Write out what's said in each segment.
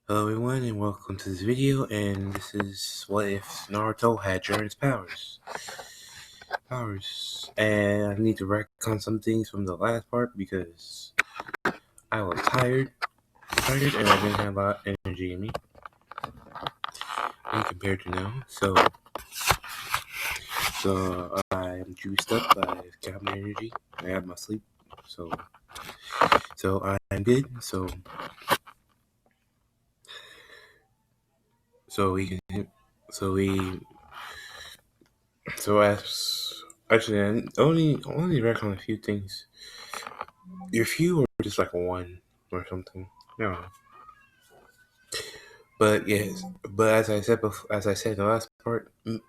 Hello everyone and welcome to this video, and this is what if Naruto had Jiren's powers. And I need to retcon some things from the last part because I was tired and I didn't have a lot of energy in me compared to now. So I'm juiced up, I got my energy, I have my sleep, so I'm good. So we can so as actually I only retcon a few things. Your few or just like one or something. No. But yes, but as I said in the last part, you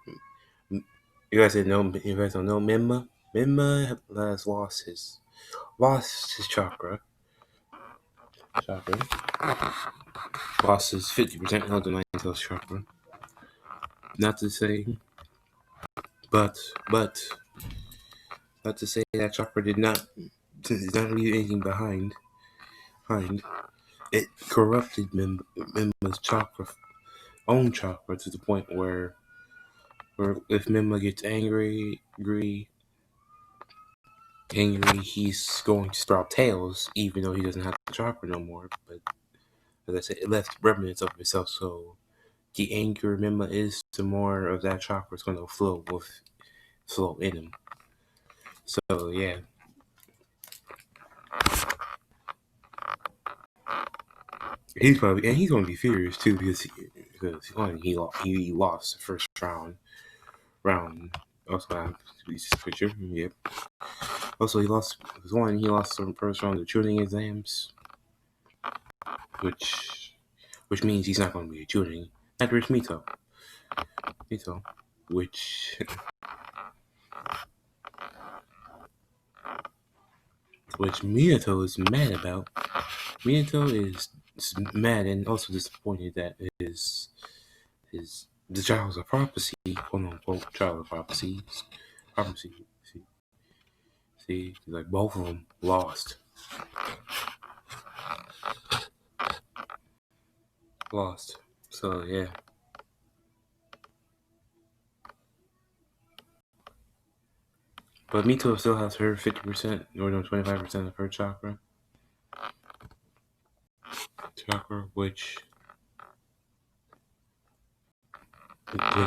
guys didn't know. You guys don't know Mimma. Mimma has lost his chakra. Lost his 50% of the Nine Tails chakra. Not to say, but not to say that chakra did not leave anything behind. It corrupted Mimma's own chakra to the point where if Mimma gets angry, he's going to sprout tails, even though he doesn't have the chakra no more. But as I said, it left remnants of itself, so the angrier Mimma is, the more of that chakra is going to flow in him. So yeah. He's going to be furious too because he lost the first round. Also, I have this picture. Yep. Also, he lost the first round of tuning exams, which means he's not going to be a tuning. Neither is Mito, which Minato is mad about. Minato is mad and also disappointed that the child of prophecy, quote unquote, child of prophecy. See, like both of them lost. So yeah. But Mito still has her 50% or 25% of her chakra, which like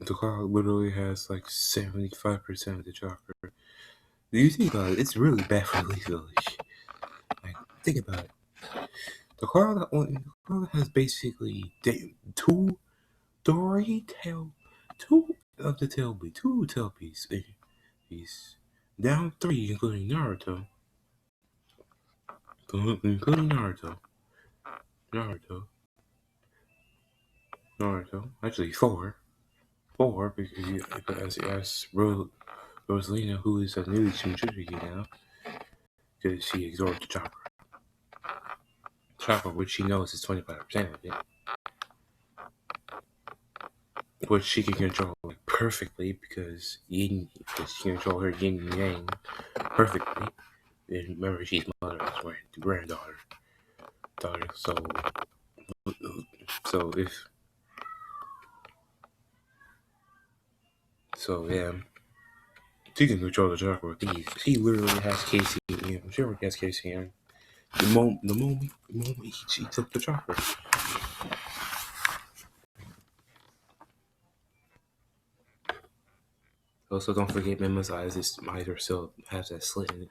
the cloud literally has like 75% of the chakra. Do you think about it? It's really bad for Leaf Village. Like, think about it. The cloud has basically two of the tail piece, down 3, including Naruto. Actually 4, because as Rosalina, who is a new Jinchuriki now, because she absorbed the chakra, which she knows is 25% of it, which she can control like perfectly because she can control her yin and yang perfectly. And remember, she's mother as well, the granddaughter. So yeah, she can control the chakra with ease. She literally has Casey. I'm sure he has Casey in. The moment she took the chakra. Also, don't forget Mimma's eyes. His eyes are still has that slit in it.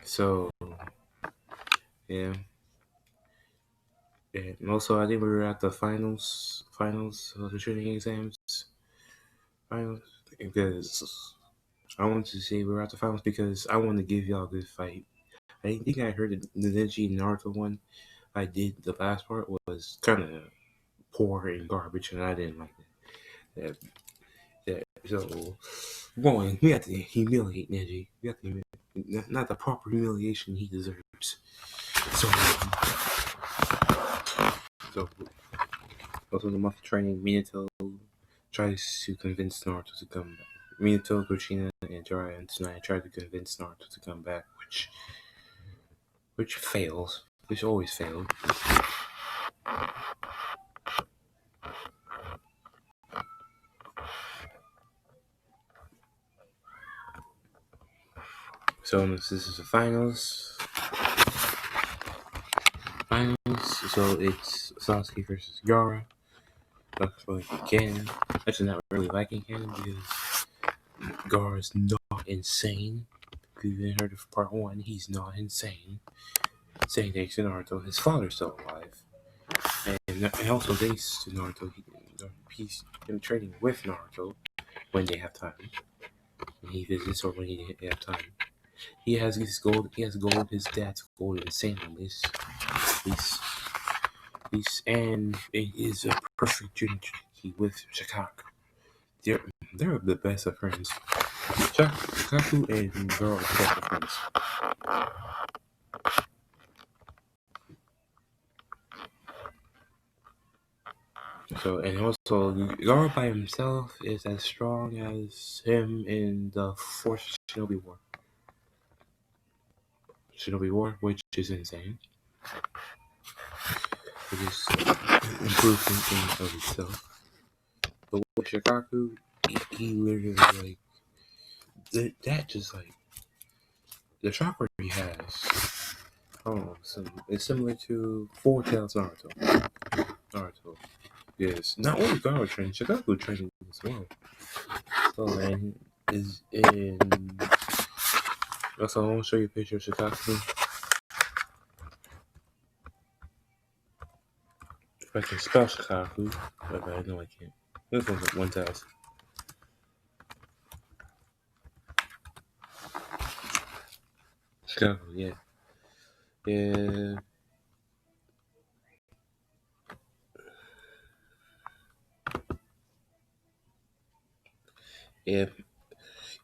So yeah. And also, I think we were at the finals of the training exams. Finals, because I wanted to say we were at the finals because I wanted to give y'all a good fight. I didn't think I heard the Neji Naruto one. I did. The last part was kind of poor and garbage, and I didn't like it. So, one, we have to humiliate Neji. We have to not the proper humiliation he deserves. So also the month of training, Minato tries to convince Naruto to come back. Minato, Kuchina, and Jiraiya and Tsunade tried to convince Naruto to come back, which fails, which always failed. So this is the finals. So it's Sasuke versus Yara. Like Canon. Actually, not really liking Canon because Gaara's not insane. If you didn't heard of part 1, he's not insane. Saying thanks to Naruto, his father's still alive. And also thanks to Naruto, he's been training with Naruto when they have time. When he visits or when he have time. He has gold. His dad's gold insane on this. And it is a perfect Jinchuriki with Shikaku. They're the best of friends. Shikaku and Girl are the best of friends. So, and also, Gara by himself is as strong as him in the fourth Shinobi War. Which is insane. It is improvement in of itself. But with Shikaku, he literally that just like the chakra he has. Oh, it's similar to Four Tails Naruto. Yes, not only Gara training, Shikaku training as well. So, man, is in. Also, I want to show you a picture of Shikaku. If I can spell Shikaku, but I know I can't. This one's like 1,000. Shikaku, yeah. Yeah. Yeah.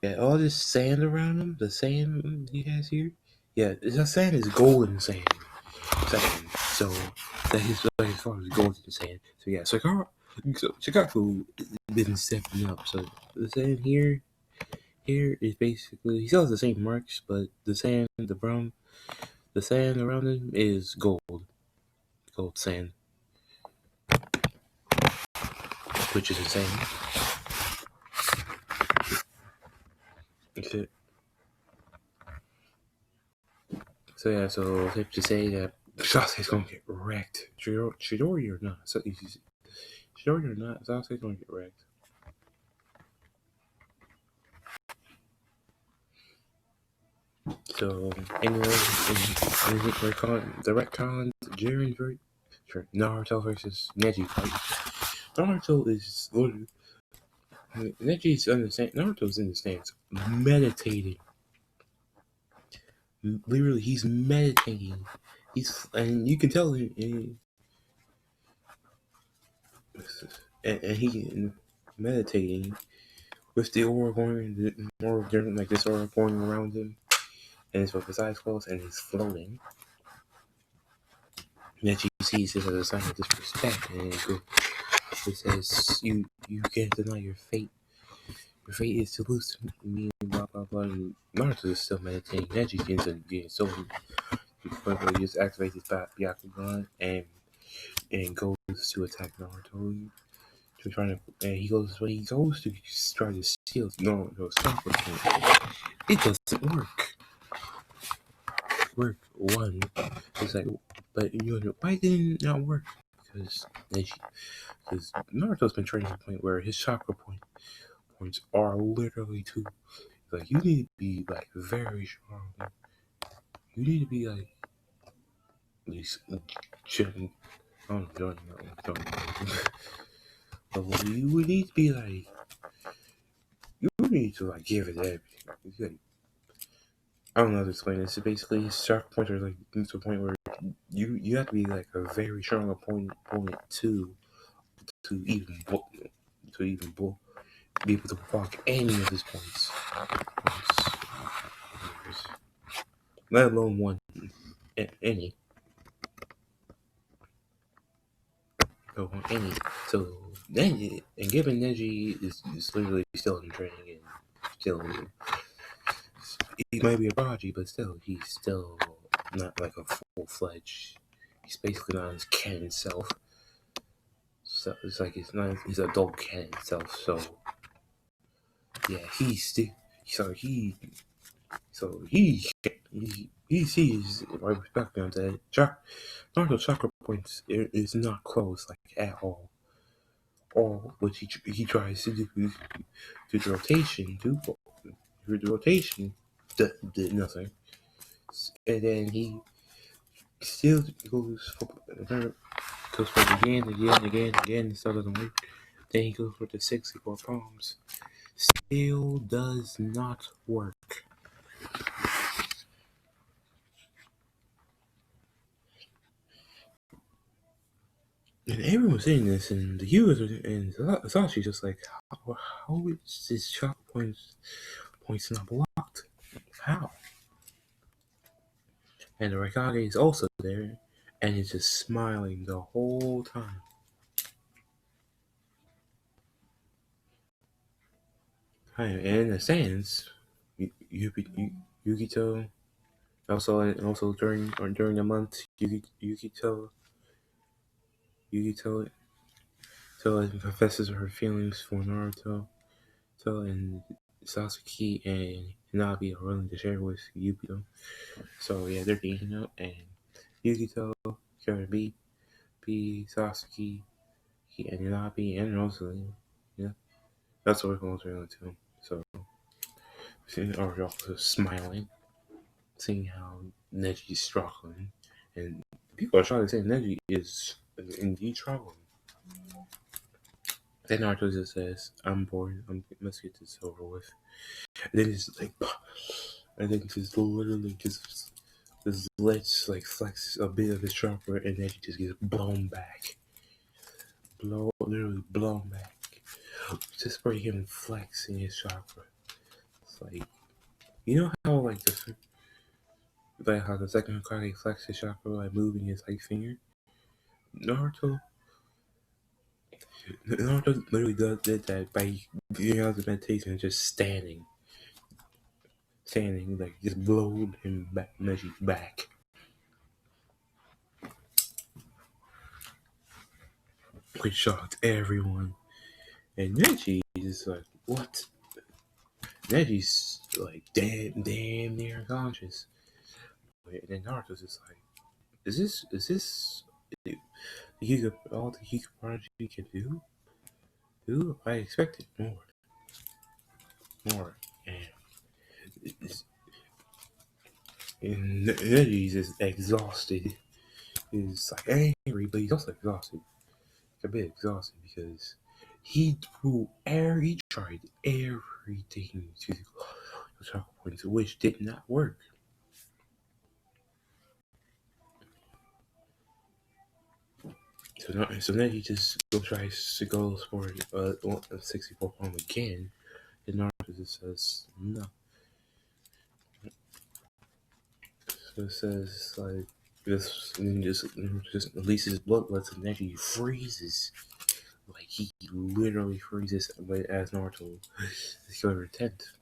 Yeah, all this sand around him, the sand he has here, yeah, the sand is golden sand. So that his father is golden sand. So yeah, Shikaku been stepping up. So the sand here is basically he still has the same marks, but the sand around him is gold sand, which is insane. That's it. So yeah, so safe to say that Sasuke's gonna get wrecked. Chidori or not? Chidori or not? Sasuke's gonna get wrecked. So anyway, we're calling the retcon Jiren versus Naruto versus Neji fight. Naruto is literally Neji's understand. Naruto's in the stands meditating. Literally, he's meditating. And you can tell and he meditating with the aura going, like this aura going around him, and it's with his eyes closed, and he's floating. Neji sees this as a sign of disrespect, and it says, "You can't deny your fate. Your fate is to lose to me." Blah blah blah. And Naruto is still meditating. Neji getting so to the point where he just activates his Byakugan and goes to attack Naruto. And he goes to try to steal Naruto's chakra. It doesn't work. One, it's like, but why didn't it not work? Because Naruto's been training to the point where his chakra points are literally two. Like you need to be like very strong. You need to be like at least shouldn't. I don't know. But you would need to be like you need to like give it everything. Like, I don't know how to explain this. So basically, his chakra points are like to a point where you have to be like a very strong opponent to even be able to block any of his points. Let alone one any. So any. So Neji and given Neji is literally still in training still, he might be a prodigy, but still, he's still not like a full fledged. He's basically not his canon self. So it's like he's not his adult canon self. So yeah, he's still. He sees right respect on that. Naruto chakra points is not close like at all. All which he tries to do through the rotation, through the rotation, did nothing. And then he still goes for it again. It still doesn't work. Then he goes for the 64 palms. Still does not work. And everyone was saying this, and the viewers and Sashi just like, how is this chakra points not blocked? How? And the Raikage is also there, and he's just smiling the whole time. And in the stands, Yukito also during the month, Yukito confesses her feelings for Naruto, and Sasuke and Hanabi are willing to share with Yukito. So yeah, they're teaming up, and Yukito, Kyoto B, Sasuke, and Hanabi, and Rosalie. Yeah, that's what we're going to. So, seeing are also smiling, seeing how Neji's struggling, and people are trying to say Neji is indeed struggling. Then Naruto just says, "I'm bored. Let's get this over with." And then it's like, and then just literally just lets like flex a bit of his chakra, and then he just gets blown back, literally blown back, just for him flexing his chakra. It's like, you know how how the second Hokage flexes his chakra by moving his like finger. Naruto literally did that by getting out of meditation and just standing, like just blowed him back, Neji back. Which shocked everyone. And Neji is like, what? Neji's like damn near unconscious. And then Naruto's just like, is this all the Hyuga Prodigy can do? I expected more. And, Neji's just exhausted. He's like angry, but he's also exhausted. A bit exhausted because he tried everything to the chakra points, which did not work. So now he just tries to go for a 64 palm again, and Naruto just says no. So it says like this, and just releases blood lets and then he freezes. Like he literally freezes as Naruto is killer 10th.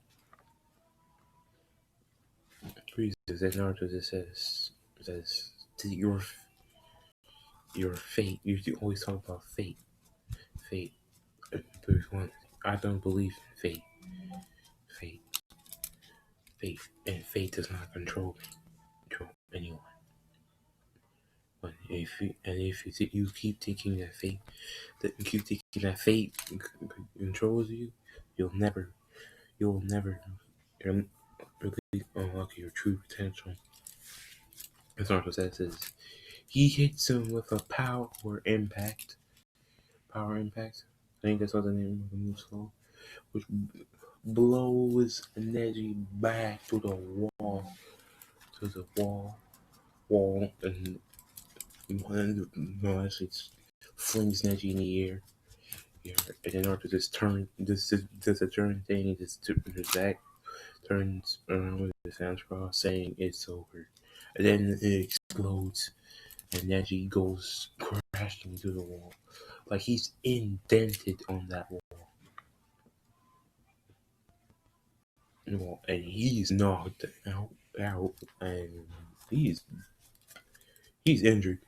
Freezes and Naruto just says to your fate. You always talk about fate. Fate. I don't believe in fate. Fate. Fate. And fate does not control anyone. But if you keep thinking that fate controls you, you'll never really unlock your true potential. As Naruto says, he hits him with a power impact. Power impact. I think that's what the name of the move's called. Which blows Neji back to the wall. And actually flings Neji in the air. Yeah, and then Naruto just does a turn thing. He just his back turns around with his hands crossed, saying it's over. And then it explodes, and Neji goes crashing to the wall, like he's indented on that wall. well, and he's knocked out, and he's he's injured.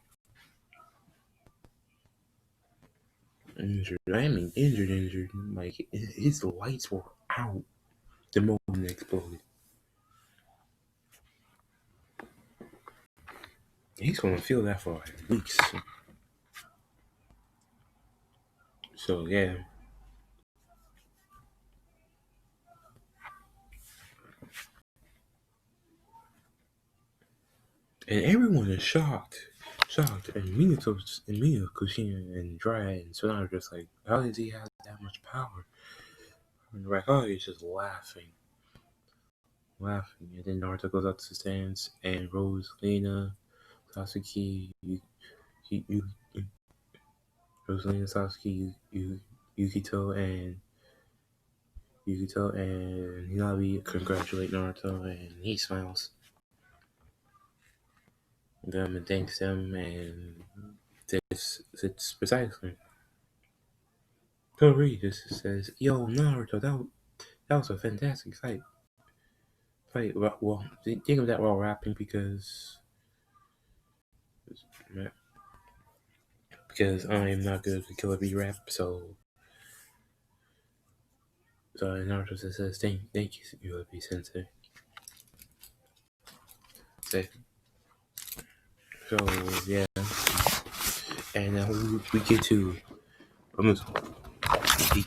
Injured. I mean, injured. Like his lights were out the moment it exploded. He's gonna feel that for like weeks. So yeah, and everyone is shocked. And Kushina and Dry and Sonata are just like, how does he have that much power? And they're like, oh, he's just laughing. And then Naruto goes up to the stands, and Rose, Lena, Sasuke, you, Rosalina, Sasuke, Yukito, and Hinabi congratulate Naruto, and he smiles them and thanks them, and sits beside him. So Reed just says, "Yo, Naruto, that was a fantastic fight. Well, think of that while rapping because I am not good with Killer Bee rap. So Naruto says, thank you, Killer Bee Sensei. Say, so yeah, and we get to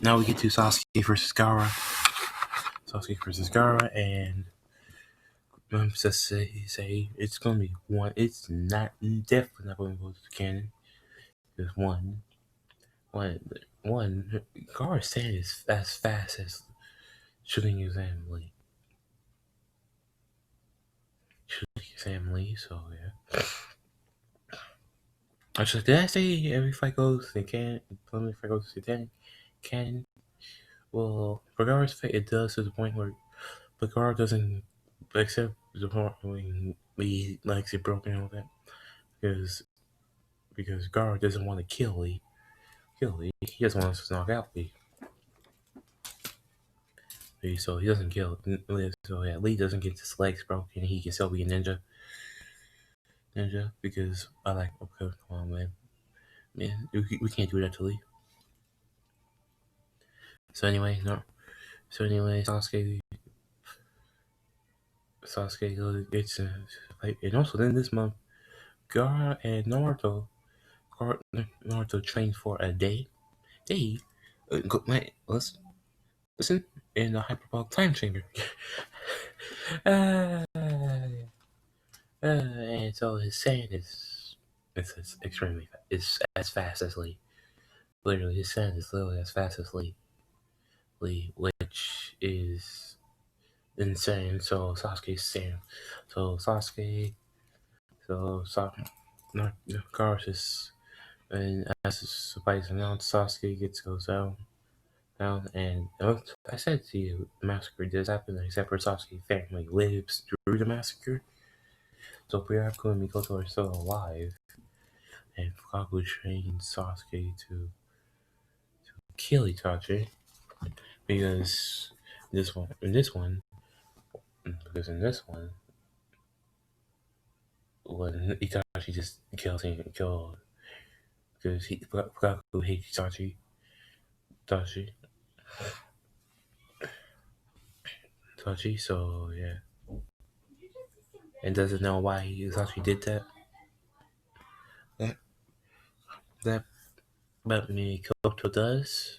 now we get to Sasuke versus Gaara, and just say it's gonna be one. It's not definitely not gonna go to the canon. There's one, one. Gaara's sand is as fast as shooting exam Lee. So yeah. Actually, did I say every fight goes to canon? Every fight goes to canon? Well, for Gaara's fight, it does to the point where Gaara doesn't accept the part when he likes it broken and all that because Gaara doesn't want to kill Lee. He just wants to knock out Lee. So he doesn't kill Lee. So yeah, Lee doesn't get his legs broken. He can still be a ninja because I like. Okay, come on, man, we can't do that to Lee. So anyway, no. So anyway, Sasuke gets like, and also then this month, Gaara and Naruto trained for a day. Wait, listen in the hyperbolic time chamber. uh, and so his sand is extremely fast. It's as fast as Lee. Literally, his sand is literally as fast as Lee. Which is insane. So Sasuke's sand. So Sasuke. So no, Gaara's and as the fight announced, Sasuke goes down, and I said to you, the massacre does happen, except for Sasuke's family lives through the massacre. So Byakuya and Mikoto are still alive, and Fukaku trains Sasuke to kill Itachi because in this one, when Itachi just kills him, because Fukaku hates Itachi, so yeah, and doesn't know why Itachi did that. That but Mikoto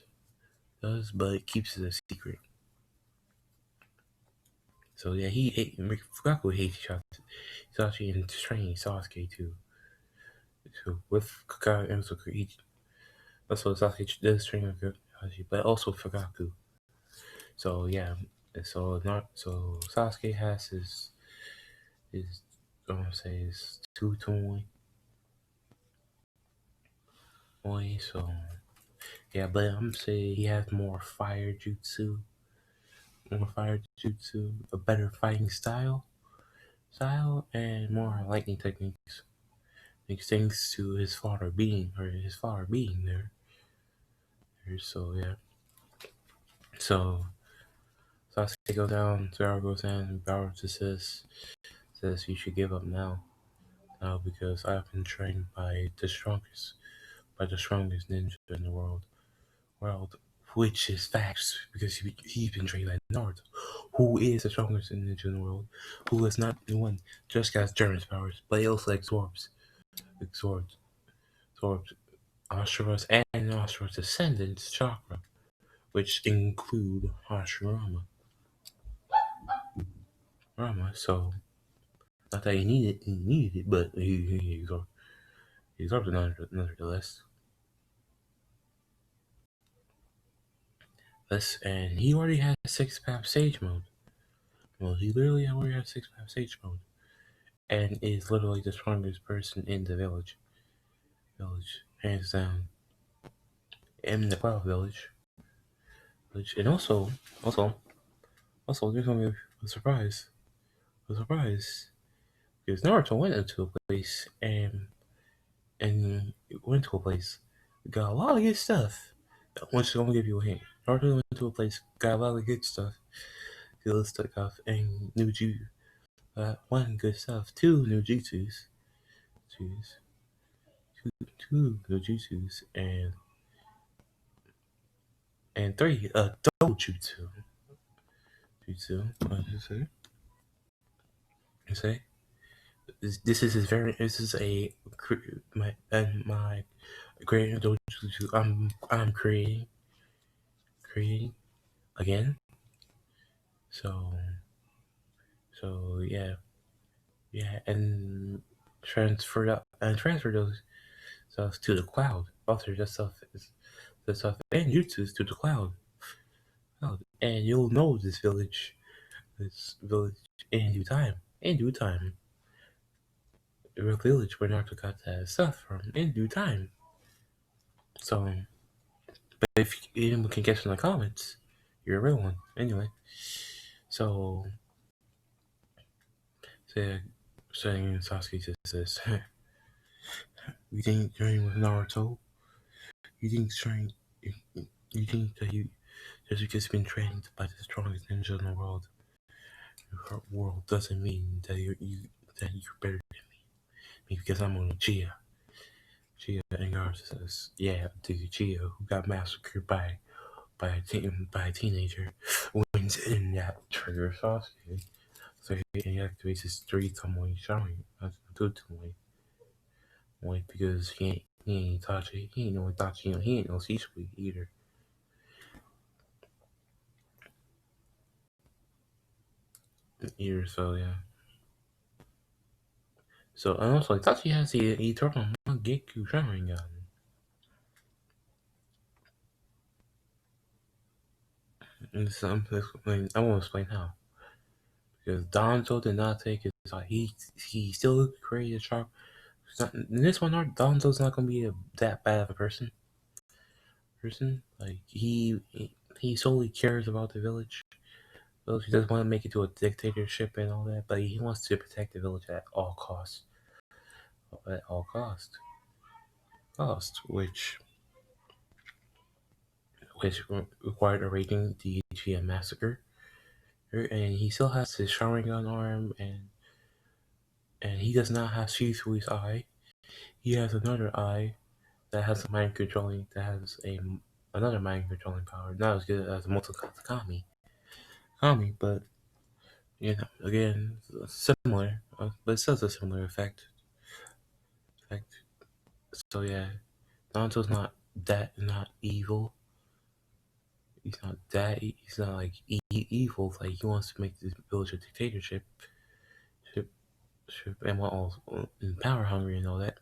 but it keeps it a secret. So yeah, Fukaku hates Itachi and training Sasuke to with Kakashi and Sasuke. Also, Sasuke does train with Kakashi, but also Fukaku. So yeah, so Sasuke has his I want to say his two toy. So yeah, but I'm gonna say he has more fire jutsu, a better fighting and more lightning techniques. Thanks to his father being there. So yeah. So Sasuke goes down, Zara goes down, and Naruto says you should give up now. Now because I've been trained by the strongest ninja in the world, which is facts because he's been trained by Naruto, who is the strongest ninja in the world, who is not the one just got German's powers, but he also absorbs Ashura's and Ashura's descendants' chakra, which include Hashirama. So not that he needed it, but he absorbed it nonetheless. And he already has six path sage mode. Well, he literally already has six path sage mode, and is literally the strongest person in the village. Hands down, in the Cloud village, and also, there's gonna be a surprise, because Naruto went into a place and went to a place, got a lot of good stuff. I'm just gonna give you a hint. Naruto went to a place, got a lot of good stuff, and new one good stuff, two new jutsus, two new jutsus, and three double What did you say? This is this is a my creating double jutsu. I'm creating again. So yeah, and transfer those stuff to the cloud. Also, that stuff is the stuff and jutsus to the and you'll know this village in due time. In due time, the village where Naruto got that stuff from. In due time. So, but if anyone can guess in the comments, you're a real one. Anyway, so saying Sasuke says this. You think training with Naruto? You think train? You think that you just because you've been trained by the strongest ninja in the world doesn't mean that you're better than me because I'm on a Chia. And Garza says, "Yeah, dude, Chia, who got massacred by a teenager, wins in that trigger Sasuke. So he activates his three Tomoe showing. That's two Tomoe. Why? Because he ain't Itachi. He ain't no Itachi. He ain't no C-Suite either. So yeah. So and also Itachi has the eternal Mangekyou Sharingan. And so I won't explain how. Because Danzo did not take his he still created chakra. In this one, Danzo's not gonna be that bad of a person. Like he solely cares about the village. He doesn't want to make it to a dictatorship and all that, but he wants to protect the village at all costs. At all which required erasing the GM massacre. And he still has his Sharingan arm, and he does not have Shisui's eye. He has another eye that has a mind controlling another mind controlling power, not as good as Kami, but again similar, but it still has a similar effect. So yeah, Naruto's not evil. He's not like evil. Like he wants to make this village a dictatorship, and want all and power hungry and all that.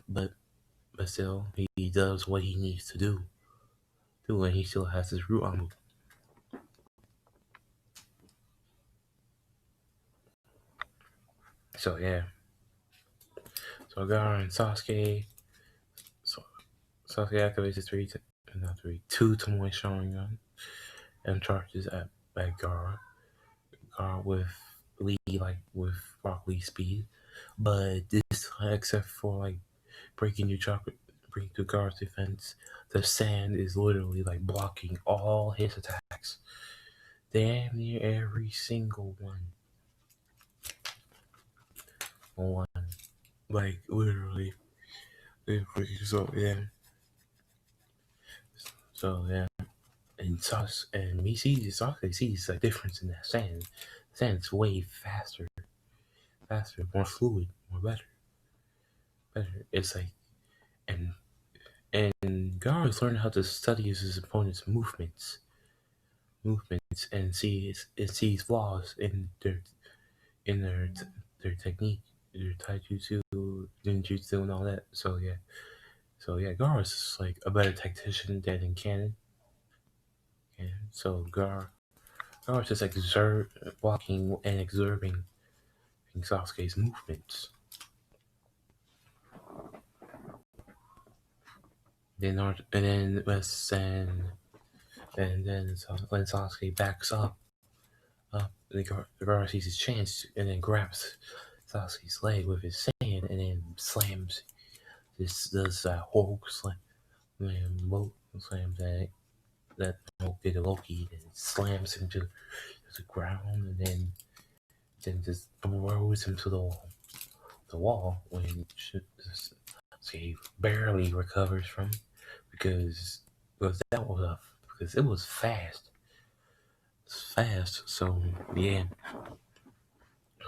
But still, he does what he needs to do, and he still has his root on. So yeah. So Gaara and Sasuke. So Sasuke activates his two Tomoe Sharingan and charges at Gaara. Gaara with Rock Lee speed, but this except for like breaking through Gaara's defense, the sand is literally like blocking all his attacks. damn near every single one, like literally. So yeah, so yeah, and sauce and me sees sauce sees a difference in that sand. Sand's way faster, more fluid, more better. It's like and Gar is learning how to study his opponent's movements, and sees flaws in their technique, their taijutsu, ninjutsu, and all that. So yeah, Gar is like a better tactician than in canon. And so Gar is just walking and observing Sasuke's movements. Then and then when Sasuke backs up, Gar sees his chance and then grabs Sasuke's leg with his sand and then slams this Hulk slam that Hulk did to Loki and slams him to the ground and then just throws him to the wall when Sasuke barely recovers from because that was because it was fast. It's fast, so yeah.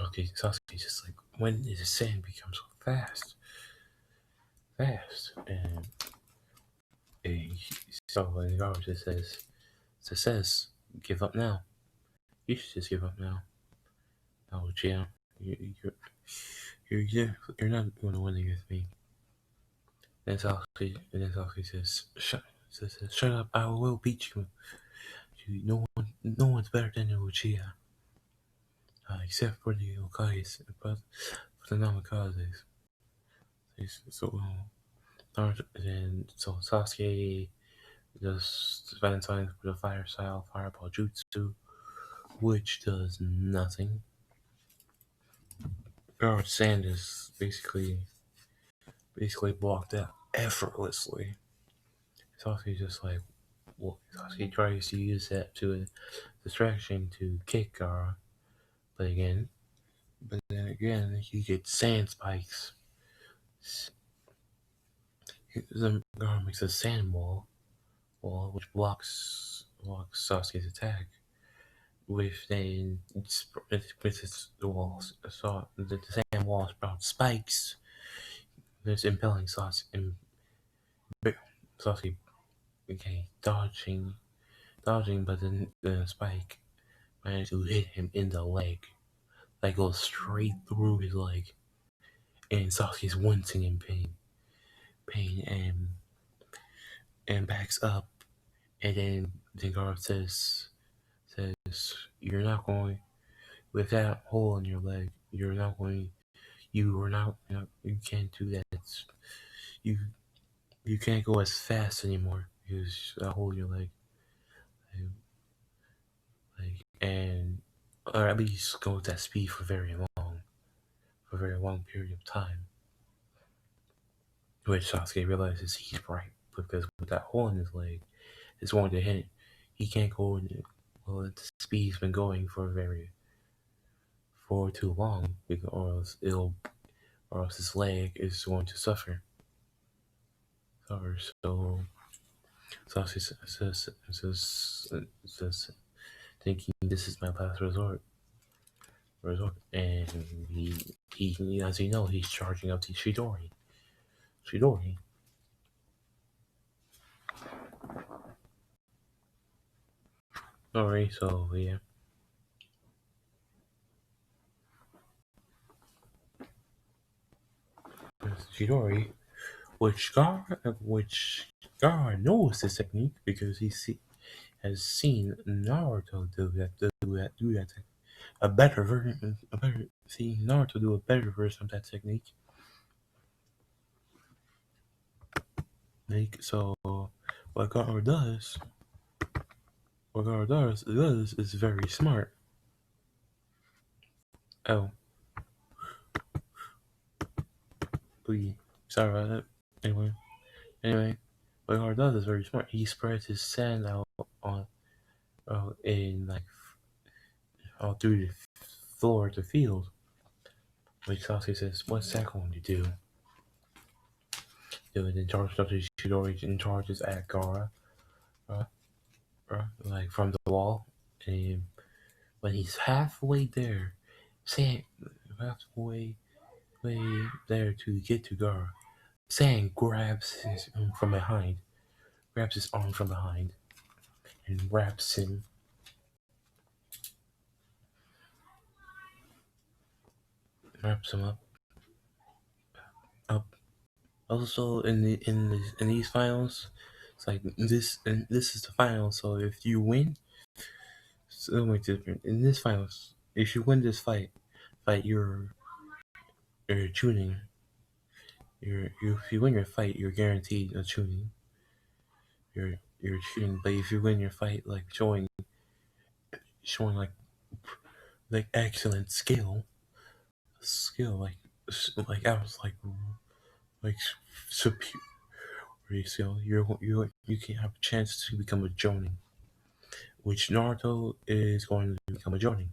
Okay, Sasuke just like when did the sand become so fast, and so when Garp just says, give up now. You should just give up now. Oh, yeah, you're you're not going to win against me. Then Sasuke shut up. I will beat you. No one's better than Uchiha, except for the Okages, but for the Namikazes. So, so Sasuke just Valentine with a fire style fireball jutsu, which does nothing. Guard Sanders basically blocked out effortlessly. Sasuke just like Sasuke tries to use that to a distraction to kick Gara, but then again he gets sand spikes. Then Gara makes a sand wall which blocks Sasuke's attack. With the walls, so the sand wall sprouts spikes. There's impelling Sasuke, okay, dodging, but then the spike managed to hit him in the leg. Like goes straight through his leg, and Sasuke's wincing in pain, and backs up, and then Dengar says, "You're not going with that hole in your leg. You're not going. You are not. You can't do that. You you can't go as fast anymore because that hole in your leg, and or at least go with that speed for a very long period of time." Which Sasuke realizes he's right because with that hole in his leg, it's going to hit. He can't go in it. Well, the speed's been going for too long, because, or else his leg is going to suffer. So Sasuke says, thinking this is my last resort, and he as you know, he's charging up to Chidori. Alright, so yeah. Chidori, which Gar knows this technique because has seen Naruto do that. A better, see Naruto do a better version of that technique. Like so, what Gar does, is very smart. Oh, please, sorry about that. Anyway, what Gar does is very smart. He spreads his sand out on in like all through the floor of the field. Which Sasuke says, "What's that going to do?" Then Chidori in charges at Gara, uh, like from the wall, and when he's halfway there, saying halfway way there to get to Gara, Sand grabs his arm from behind, and wraps him up. Also, in these finals, it's like this, and this is the final. So if you win, it's so much different. In this finals, if you win this fight you're tuning. If you win your fight, you're guaranteed a tuning. You're tuning, but if you win your fight, like showing like excellent skill like I was like superior skill, you can have a chance to become a Jonin, which Naruto is going to become a Jonin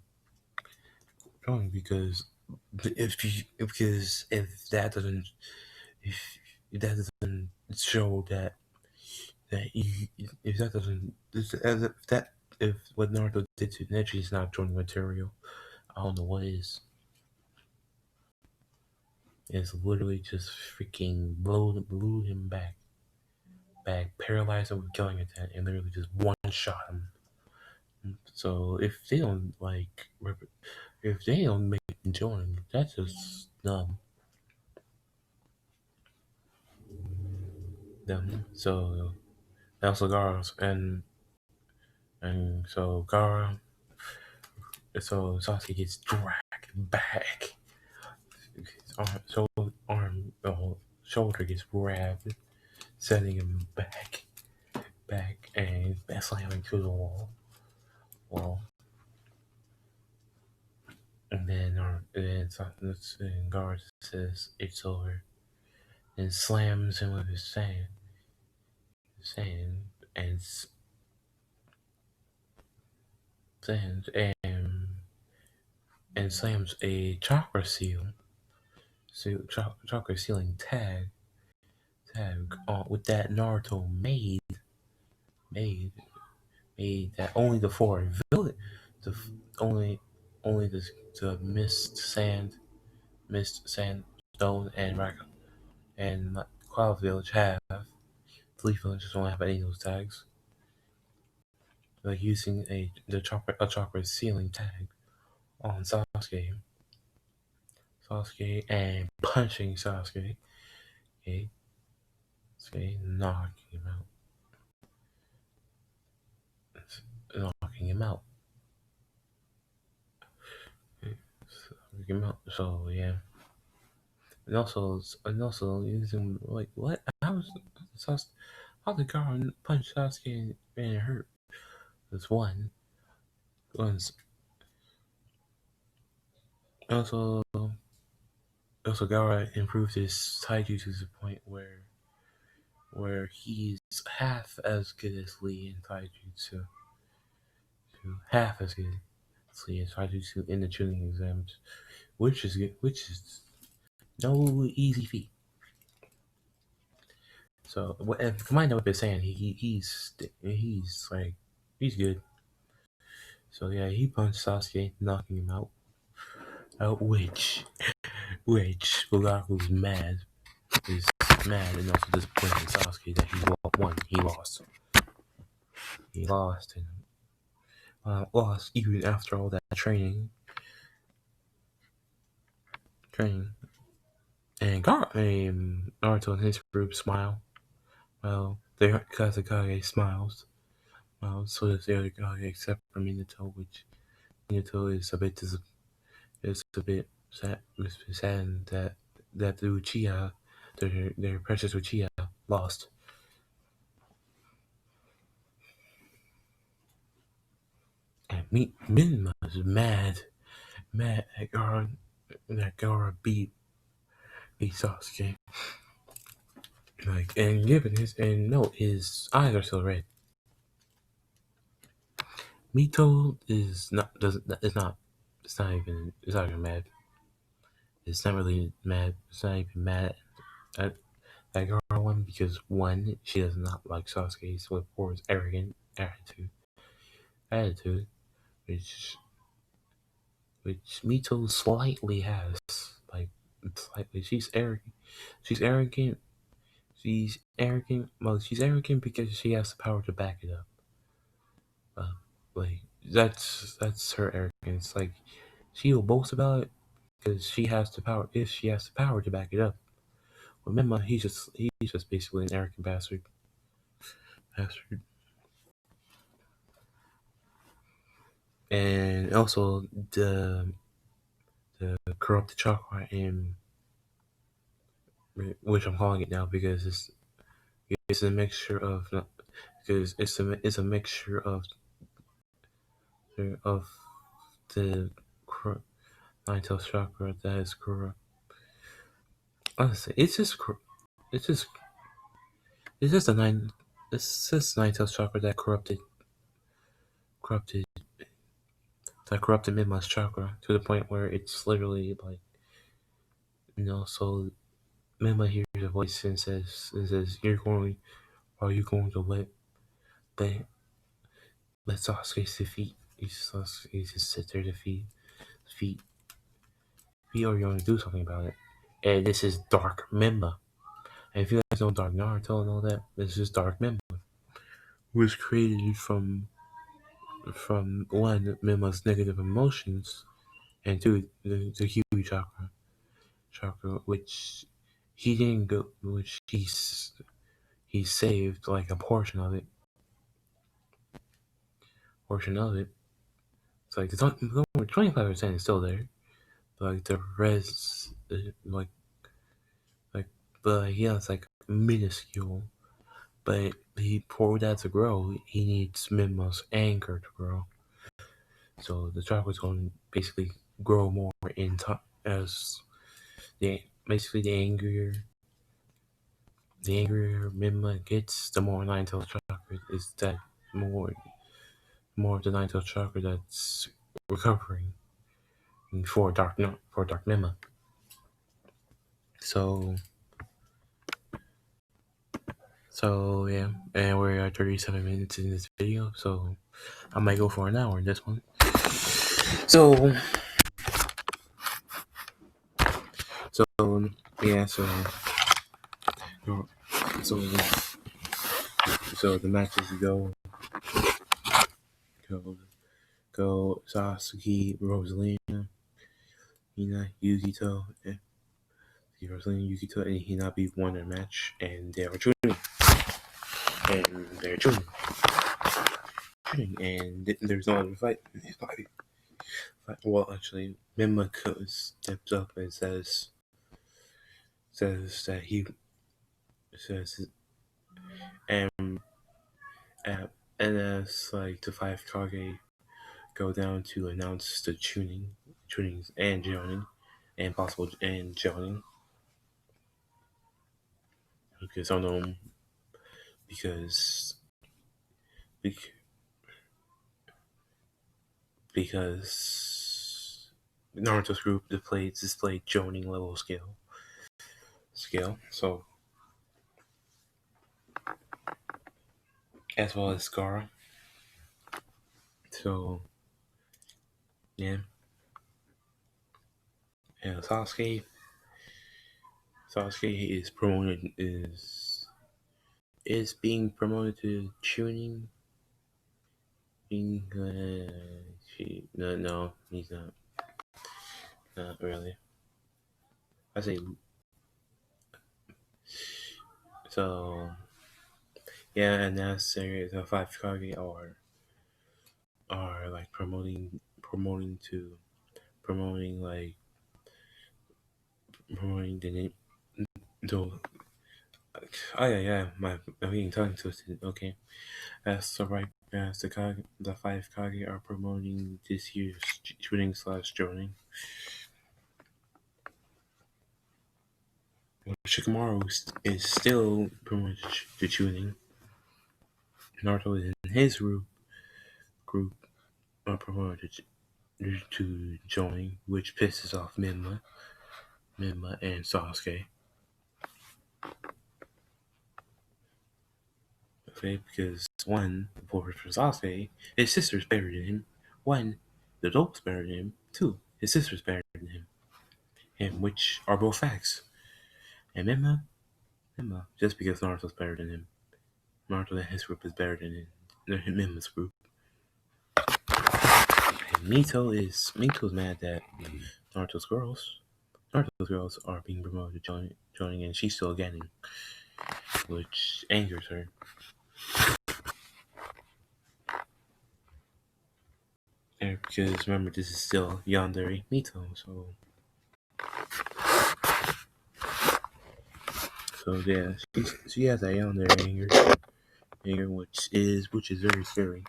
because if if that doesn't show that you if that doesn't if that if what Naruto did to Neji is not Jonin material, I don't know what is. It's literally just freaking blew him back, paralyzed him with killing attack, and literally just one shot him. So if they don't make him join, that's just dumb. So also Gara's and so Gara, so Sasuke gets dragged back. His shoulder gets grabbed, sending him back, and slamming to the wall. And then Gar says it's over, and slams him with his sand, and sand, and slams a chakra sealing tag with that Naruto made that only the four villain, the only the mist sandstone and Cloud Village have. Three villages don't have any of those tags. Like using a chakra sealing tag on Sasuke and punching Sasuke, okay, knocking him out. So yeah, and also using like what? How did Gaara punch Sasuke and it hurt? That's one. Once also Gaara improved his taiju to the point where he's half as good as Lee in taijutsu. Half as good as Lee in taijutsu in the tuning exams, which is good, which is no easy feat. So if combined with saying he's good. So yeah, he punched Sasuke, knocking him out. Which Fugaku's mad. Is mad and also disappointed in Sasuke that he won. He lost and lost even after all that training. And Naruto and his group smile. Well, the Kazekage smiles. Well, so does the other Kage except for Minato, which Minato is a bit sad that the Uchiha, their precious Uchiha, lost. And Minma is mad at Gaara beat Sasuke. And given his eyes are still red. Mito is not doesn't it's not even mad. It's not really mad. It's not even mad at that girl one because one, she does not like Sasuke's with his arrogant attitude, which Mito slightly has, like slightly. She's arrogant. She's arrogant. Well, she's arrogant because she has the power to back it up. Uh, like that's her arrogance. Like she will boast about it because she has the power. If she has the power to back it up. Remember, he's just basically an arrogant bastard. Bastard. And also the corrupted chakra in which I'm calling it now because it's a mixture of because it's a mixture of the nine-tailed chakra that is corrupt. Honestly, it's just it's just a nine it's just nine-tailed chakra corrupted that corrupted Midma's chakra to the point where it's literally like so Mima hears a voice and says are you going to let let Sasuke defeat Sasuke just sit there defeat or you're gonna do something about it. And this is Dark Mima. And if you guys know Dark Naruto and all that, this is Dark Mima. Was created from one Mima's negative emotions and two the Huey chakra which he didn't go which he saved like a portion of it. It's like the 25% is still there. But like the rest like but yeah, it's like minuscule. But for that to grow, he needs Minma's anger to grow. So the chakra is going to basically grow more in time as the angrier Minma gets, the more nine-tailed chakra is that more of the nine-tailed chakra that's recovering for Dark Minma. So yeah, and we're at 37 minutes in this video, so I might go for an hour in this one. So yeah, so the matches go Sasuke, Rosalina, Hina, Yukito, and Hina be won their match, and they are tuning, and there's no other fight. Well, actually, Mima steps up and says that he says and as like the five Kage go down to announce the tunings and joining and possible and joining because I don't know because because Naruto's group displayed joining level scale. So as well as Gaara. So yeah. And Sasuke is being promoted to tuning. No, he's not really. I say so. Yeah, and that's the five Kage are like promoting like promoting the name. The oh yeah, I'm being tongue twisted. Okay, that's the right. The five Kage are promoting this year's tuning / joining. Shikamaru is still promoted to tuning. Naruto is in his group, are promoted to join, which pisses off Mima and Sasuke. Okay, because one, for Sasuke, his sister's better than him. One, the adult's better than him. Two, his sister's better than him. And which are both facts. And Mima, just because Naruto's better than him. Naruto and his group is better than Mima's group. And Mito's mad that Naruto's girls are being promoted to joining and she's still getting, which angers her. And because remember, this is still Yandere Mito, so yeah, she has that Yandere anger, which is very scary.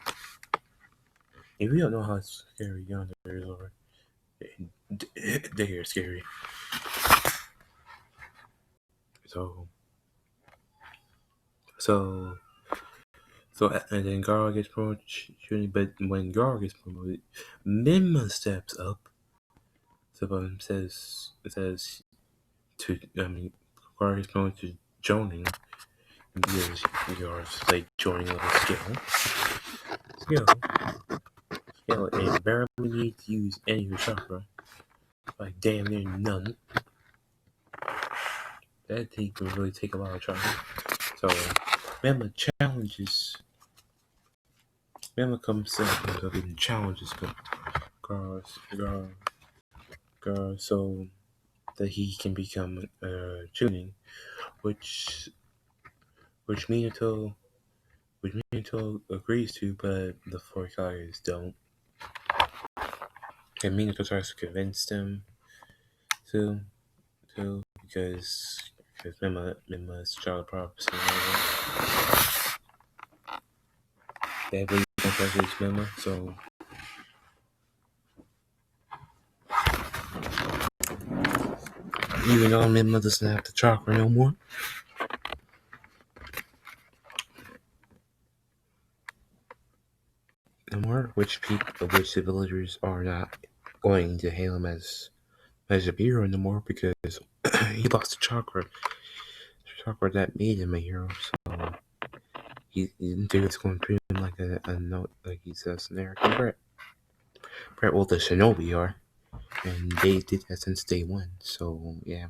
If you don't know how scary Yandere are, they are scary. So and then Gara gets promoted, but when Gara gets promoted, Mima steps up. So says to Gara gets promoted to joining because Gara's like joining level skill, and barely need to use any of your chakra, like damn near none. That thing can really take a lot of chakra. So Mima comes up and challenges Gara so that he can become tuning, which Minato agrees to, but the four Kages don't. And Minato tries to convince them to because Mima's child prophecy. They believe in Mima, so even though Mima doesn't have the chakra no more. Which the villagers are not going to hail him as a hero anymore because he lost the chakra that made him a hero. So it's going to treat him like a note, like he says in American Brett, well, the shinobi are, and they did that since day one. So yeah.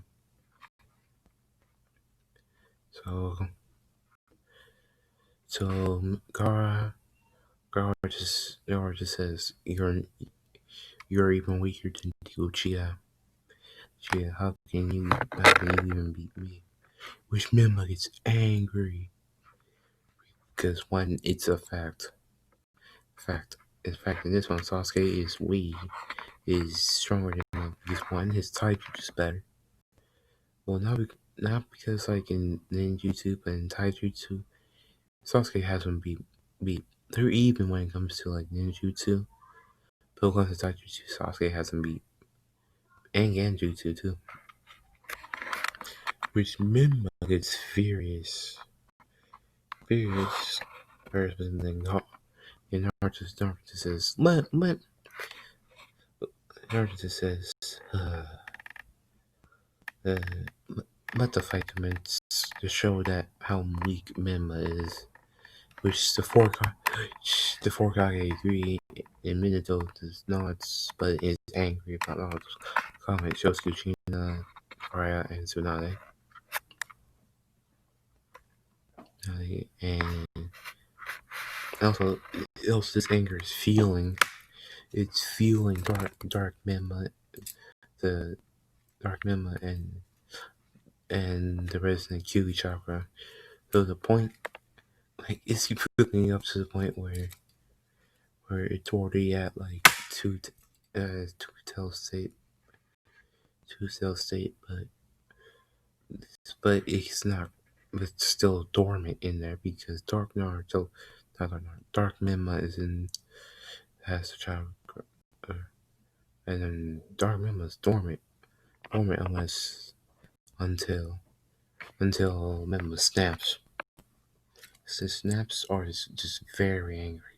So Gara just says you're even weaker than Uchiha. How can you even beat me? Which Mima gets angry because one, it's a fact. In fact, in this one, Sasuke is stronger than him because one, his taijutsu is better. Well, not because like in ninjutsu, but in taijutsu, Sasuke has him beat. They're even when it comes to like ninjutsu. But when it comes to taijutsu, Sasuke has him beat. And genjutsu too. Which Mima gets furious. Furious. And then Naruto says, Naruto says, let the fight commence to show that how weak Mima is. Which the four Kage agree, and Minato does not, but is angry about Naruto's comment. Shows Kuchina, Araya, and Tsunade. And also this anger is feeling. It's feeling dark Mima, the dark Mima, and the resident Kyuubi chakra. So the point, like, it's quickly up to the point where it's already at like two cell state, but it's not. It's still dormant in there because Dark Mima has the chakra, and then Dark Mima is dormant unless until Mima snaps. So snaps are just very angry.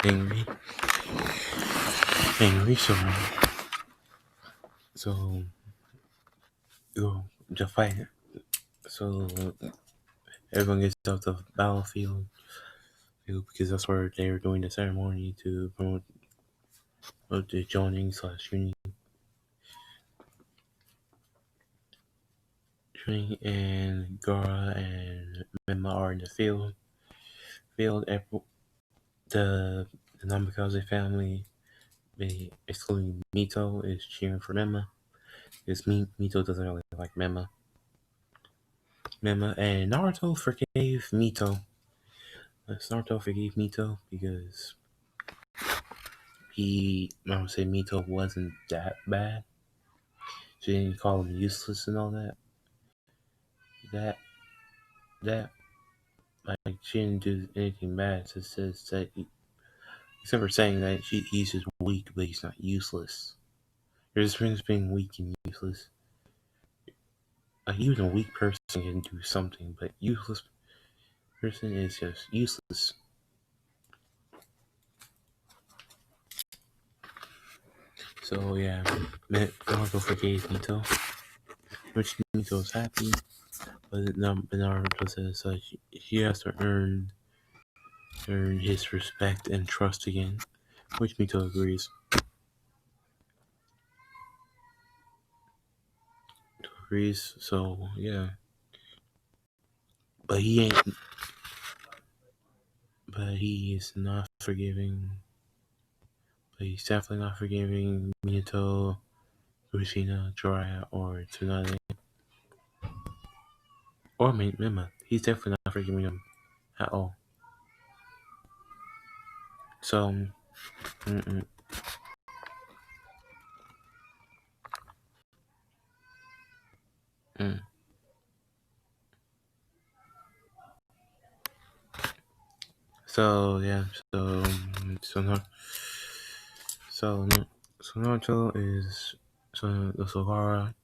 angry, so go to fight. So everyone gets off the battlefield because that's where they were doing the ceremony to promote the joining slash union. And Gara and Mema are in the field. The Namikaze family, excluding Mito, is cheering for Mema. Because Mito doesn't really like Mema. And Naruto forgave Mito. Naruto forgave Mito because I would say Mito wasn't that bad. She didn't call him useless and all that. That like she didn't do anything bad. It says that except for saying that he's just weak, but he's not useless. There's a difference between weak and useless. Like even a weak person can do something, but useless person is just useless. So yeah, Naruto forgave Mito, which Mito's happy, but Naruto says he has to earn his respect and trust again, which Mito agrees. So yeah, but he ain't. But he is not forgiving. But he's definitely not forgiving Minato, Kushina, Jiraiya, or Tsunade, or Mima. He's definitely not forgiving them at all. So, mm-mm. Mm. So yeah, so Naruto is so the Sogara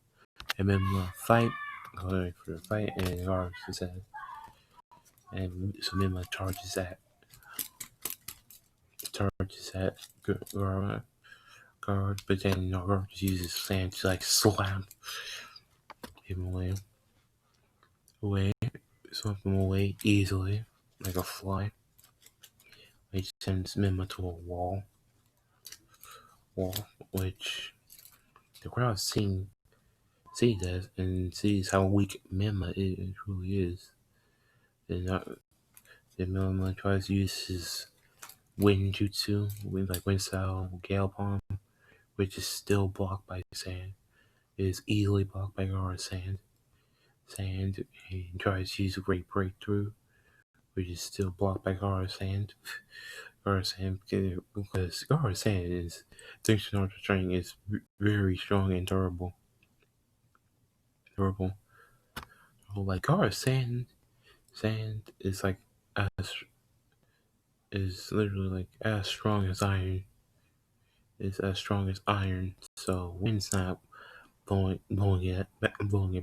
and Mima fight, going for the fight, and Gara says, and so Mima charges at Gara guard, but then Gara just uses his hand to like slap him away, slap him away easily, like a fly. Which sends Mima to a wall, which the crowd sees that and sees how weak Mima truly is. Then Mima tries to use his wind jutsu, wind style Gale Palm, which is still blocked by sand. It is easily blocked by Gara's sand. And tries to use a great breakthrough, which is still blocked by Gara's sand. Because Gara's sand is, thanks to Naruto training, is very strong and durable. Like Gara's sand is like is literally like as strong as iron. Is as strong as iron. So wind's not blowing it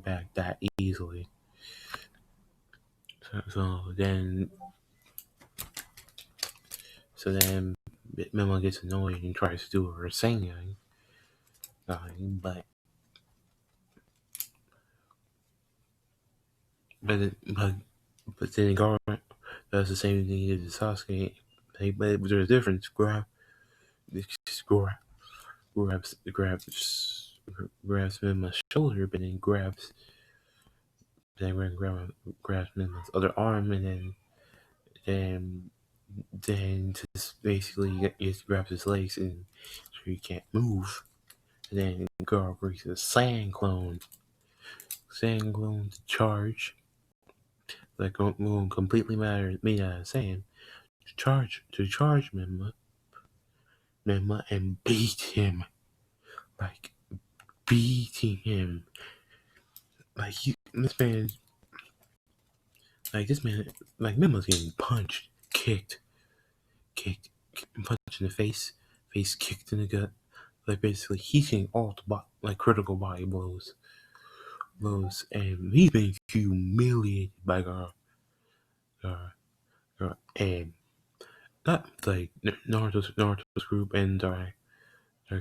back that easily. So then Mima gets annoyed and tries to do her Rasengan, but then Gara does the same thing he did to Sasuke. But there's a difference. Grabs Mima's shoulder, but then grabs Mima's other arm, and then just basically just grabs his legs and so he can't move. And then Gara brings a sand clone to charge, like going completely made out of sand, to charge Mima and beat him, like beating him, this man, like Mima's getting punched, kicked, punched in the face kicked in the gut, like basically he's getting all the critical body blows, and he's being humiliated by Gara, and not like Naruto's group and their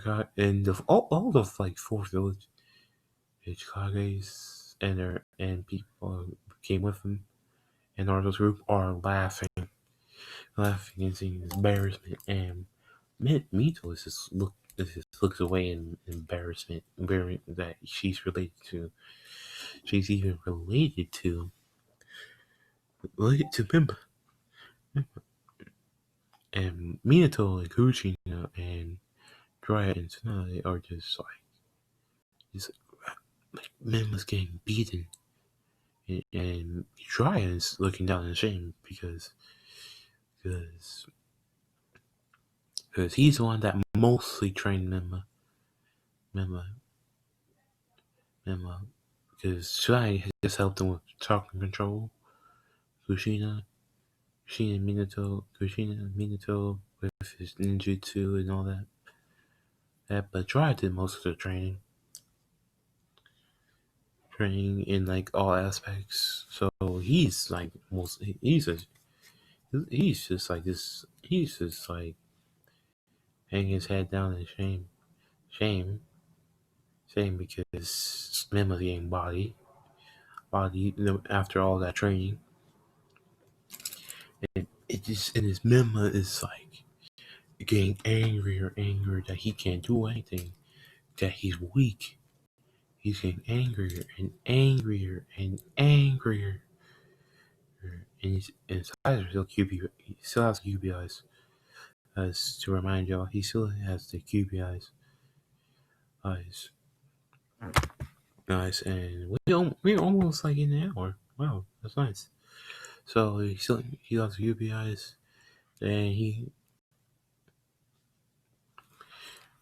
guy and all the like four village Kages and their and people who came with him and Naruto's group are laughing and seeing embarrassment, and Mito just looks away in embarrassment, that she's even related to Mimba. And Minato and Kuchina and Dryad and Tsunade are just like Mimba's getting beaten, and Dryad is looking down in shame because he's the one that mostly trained Mimba, Mimba, because Tsunade just helped him with chakra control. Kushina Minato with his ninjutsu and all that. But Dry did most of the training in like all aspects. So he's like he's just like this. He's just like hanging his head down in shame, shame because Mima getting body. After all that training, and it just and his Mima is like getting angrier that he can't do anything, that he's weak. He's getting angrier and angrier and angrier. And his eyes are still QB. He still has QB eyes. As to remind y'all, he still has the QB eyes. Nice, and we're almost like in an hour. Wow, that's nice. So he has QB eyes, and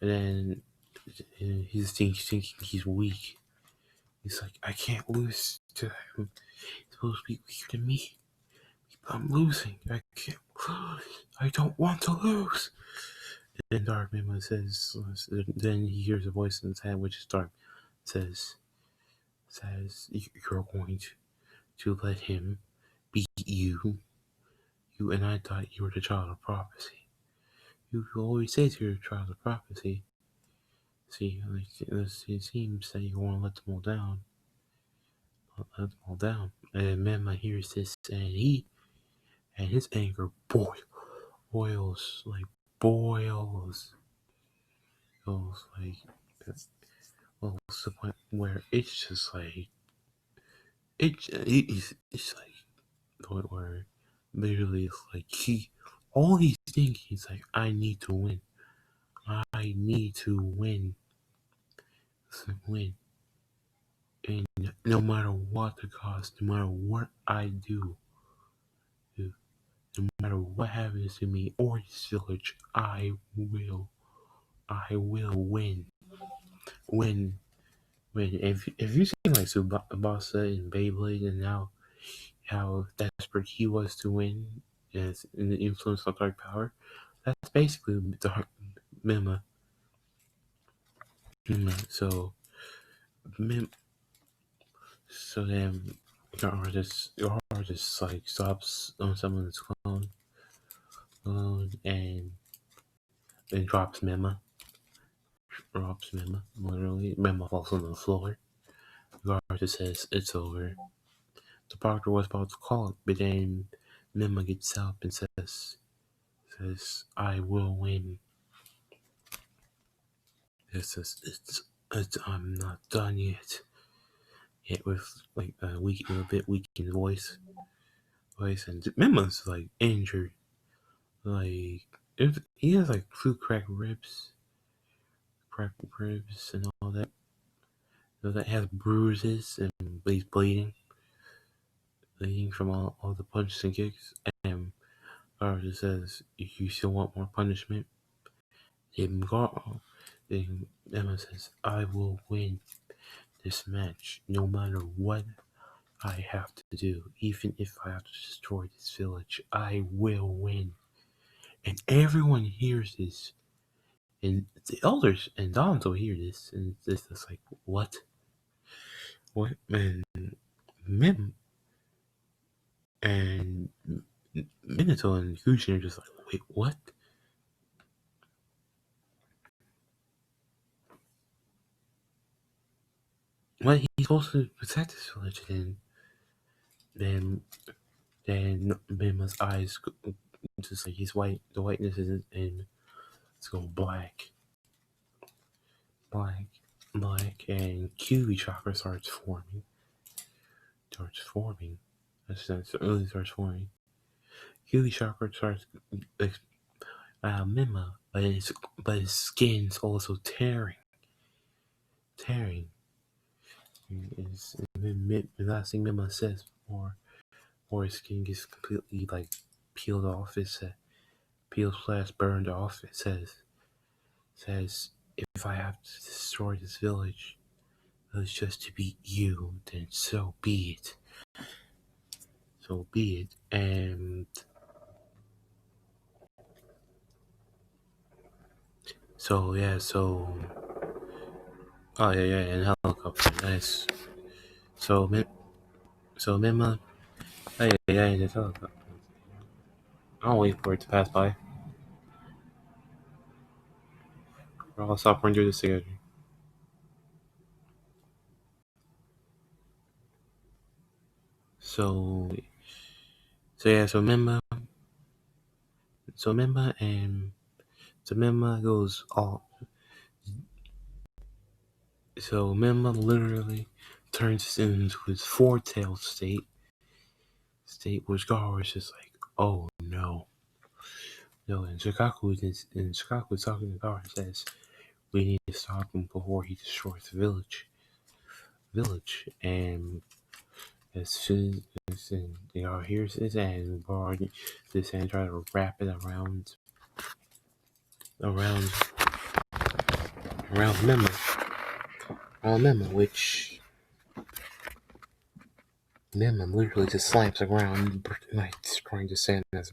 then he's thinking he's weak. He's like, I can't lose to him. He's supposed to be weaker than me. I'm losing. I can't lose. I don't want to lose. And Dark Mima says, then he hears a voice in his head, which is Dark, says, you're going to let him beat you. And I thought you were the child of prophecy. You always say you're the child of prophecy. See, it seems that you want to let them all down. And Mima hears this, and his anger boils like well, to the point where it's just like it's like the point where literally it's like all he's thinking is like, I need to win, win, and no matter what the cost, no matter what I do, no matter what happens to me or this village, I will win. If you seen like Tsubasa and Beyblade and how desperate he was to win as in the influence of dark power, that's basically the Mima. So then your artist like stops on someone's clone and drops literally. Mima falls on the floor. The artist says it's over. The doctor was about to call it, but then Mima gets up and says I will win. It says I'm not done yet. Yet with like a bit weak in voice, and Mima's like injured. Like if he has like two cracked ribs, and all that. That has bruises and he's bleeding from all the punches and kicks. And Arthur says, if you still want more punishment, then Emma says, I will win this match no matter what I have to do. Even if I have to destroy this village, I will win. And everyone hears this. And the elders and Donzo hear this. And it's just like, what? What? And Mim and Minato and Yushin are just like, wait, what? What? He's supposed to protect this village, and then Mima's eyes just like he's white. The whiteness is in it's go black, black, and QB chakra starts forming. That's early starts forming. QB chakra starts Mima, but his skin's also tearing. The last thing Mima says before his skin gets completely like peeled off, peeled slash burned off. It says if I have to destroy this village, it's just to beat you, then so be it. So be it. And so yeah, oh yeah, and helicopter, nice. So Mima, yeah, and it's helicopter. I'll wait for it to pass by. Or I'll stop and do this together. So yeah, so Mima and so Mima goes all. So Mima literally turns into his four-tailed state, which Gar is just like, oh no. No, and Shikaku is talking to Gar and says, we need to stop him before he destroys the village. And as soon as Gar hears this and Gar this and try to wrap it around Mima. Which Mima literally just slams the ground, like destroying the sand that's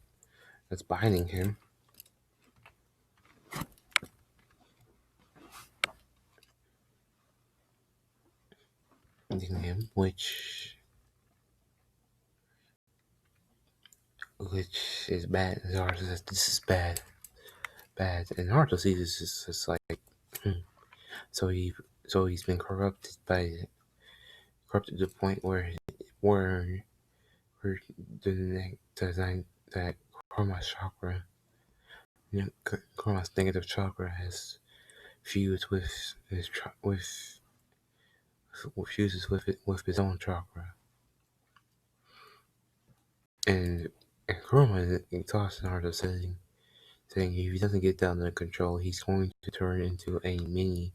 binding him. Which is bad. Naruto says this is bad, and Naruto sees this is just like, so he's been corrupted to the point where that Chroma's chakra, Chroma's negative chakra has fused with fuses with his own chakra, and Chroma talks to Naruto saying if he doesn't get that under control, he's going to turn into a mini.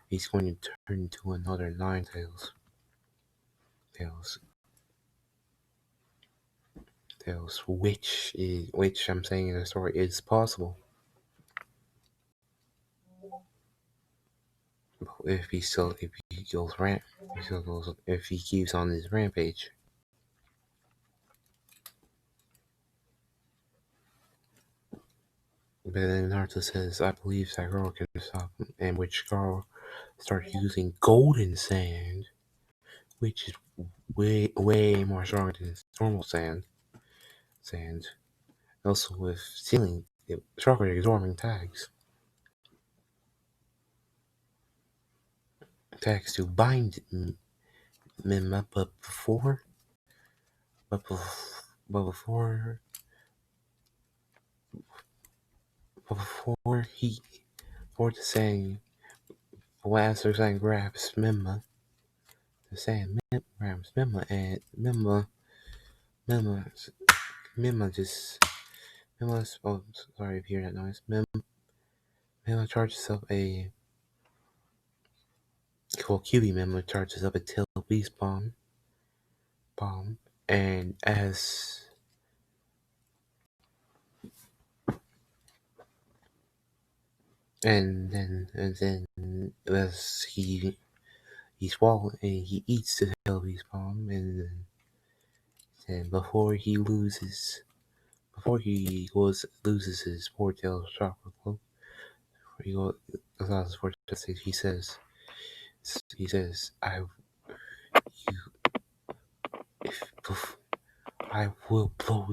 He's going to turn into another Nine Tails. Which I'm saying in the story is possible if he if he keeps on his rampage. But then Naruto says, "I believe that girl can stop him," and which girl starts using golden sand, which is way more stronger than normal sand. Also with ceiling stronger absorbing tags to bind Mima, but before he before the saying Lazarus and grabs Mima, the saying grabs Mima, and Mima Mima's oh sorry if you hear that noise. Mima charges up a QB Mima charges up a tail beast bomb, and then as he swallows and he eats the tail beast bomb, and then loses his four tails chakra cloak, he goes his four tails, he says you if I will blow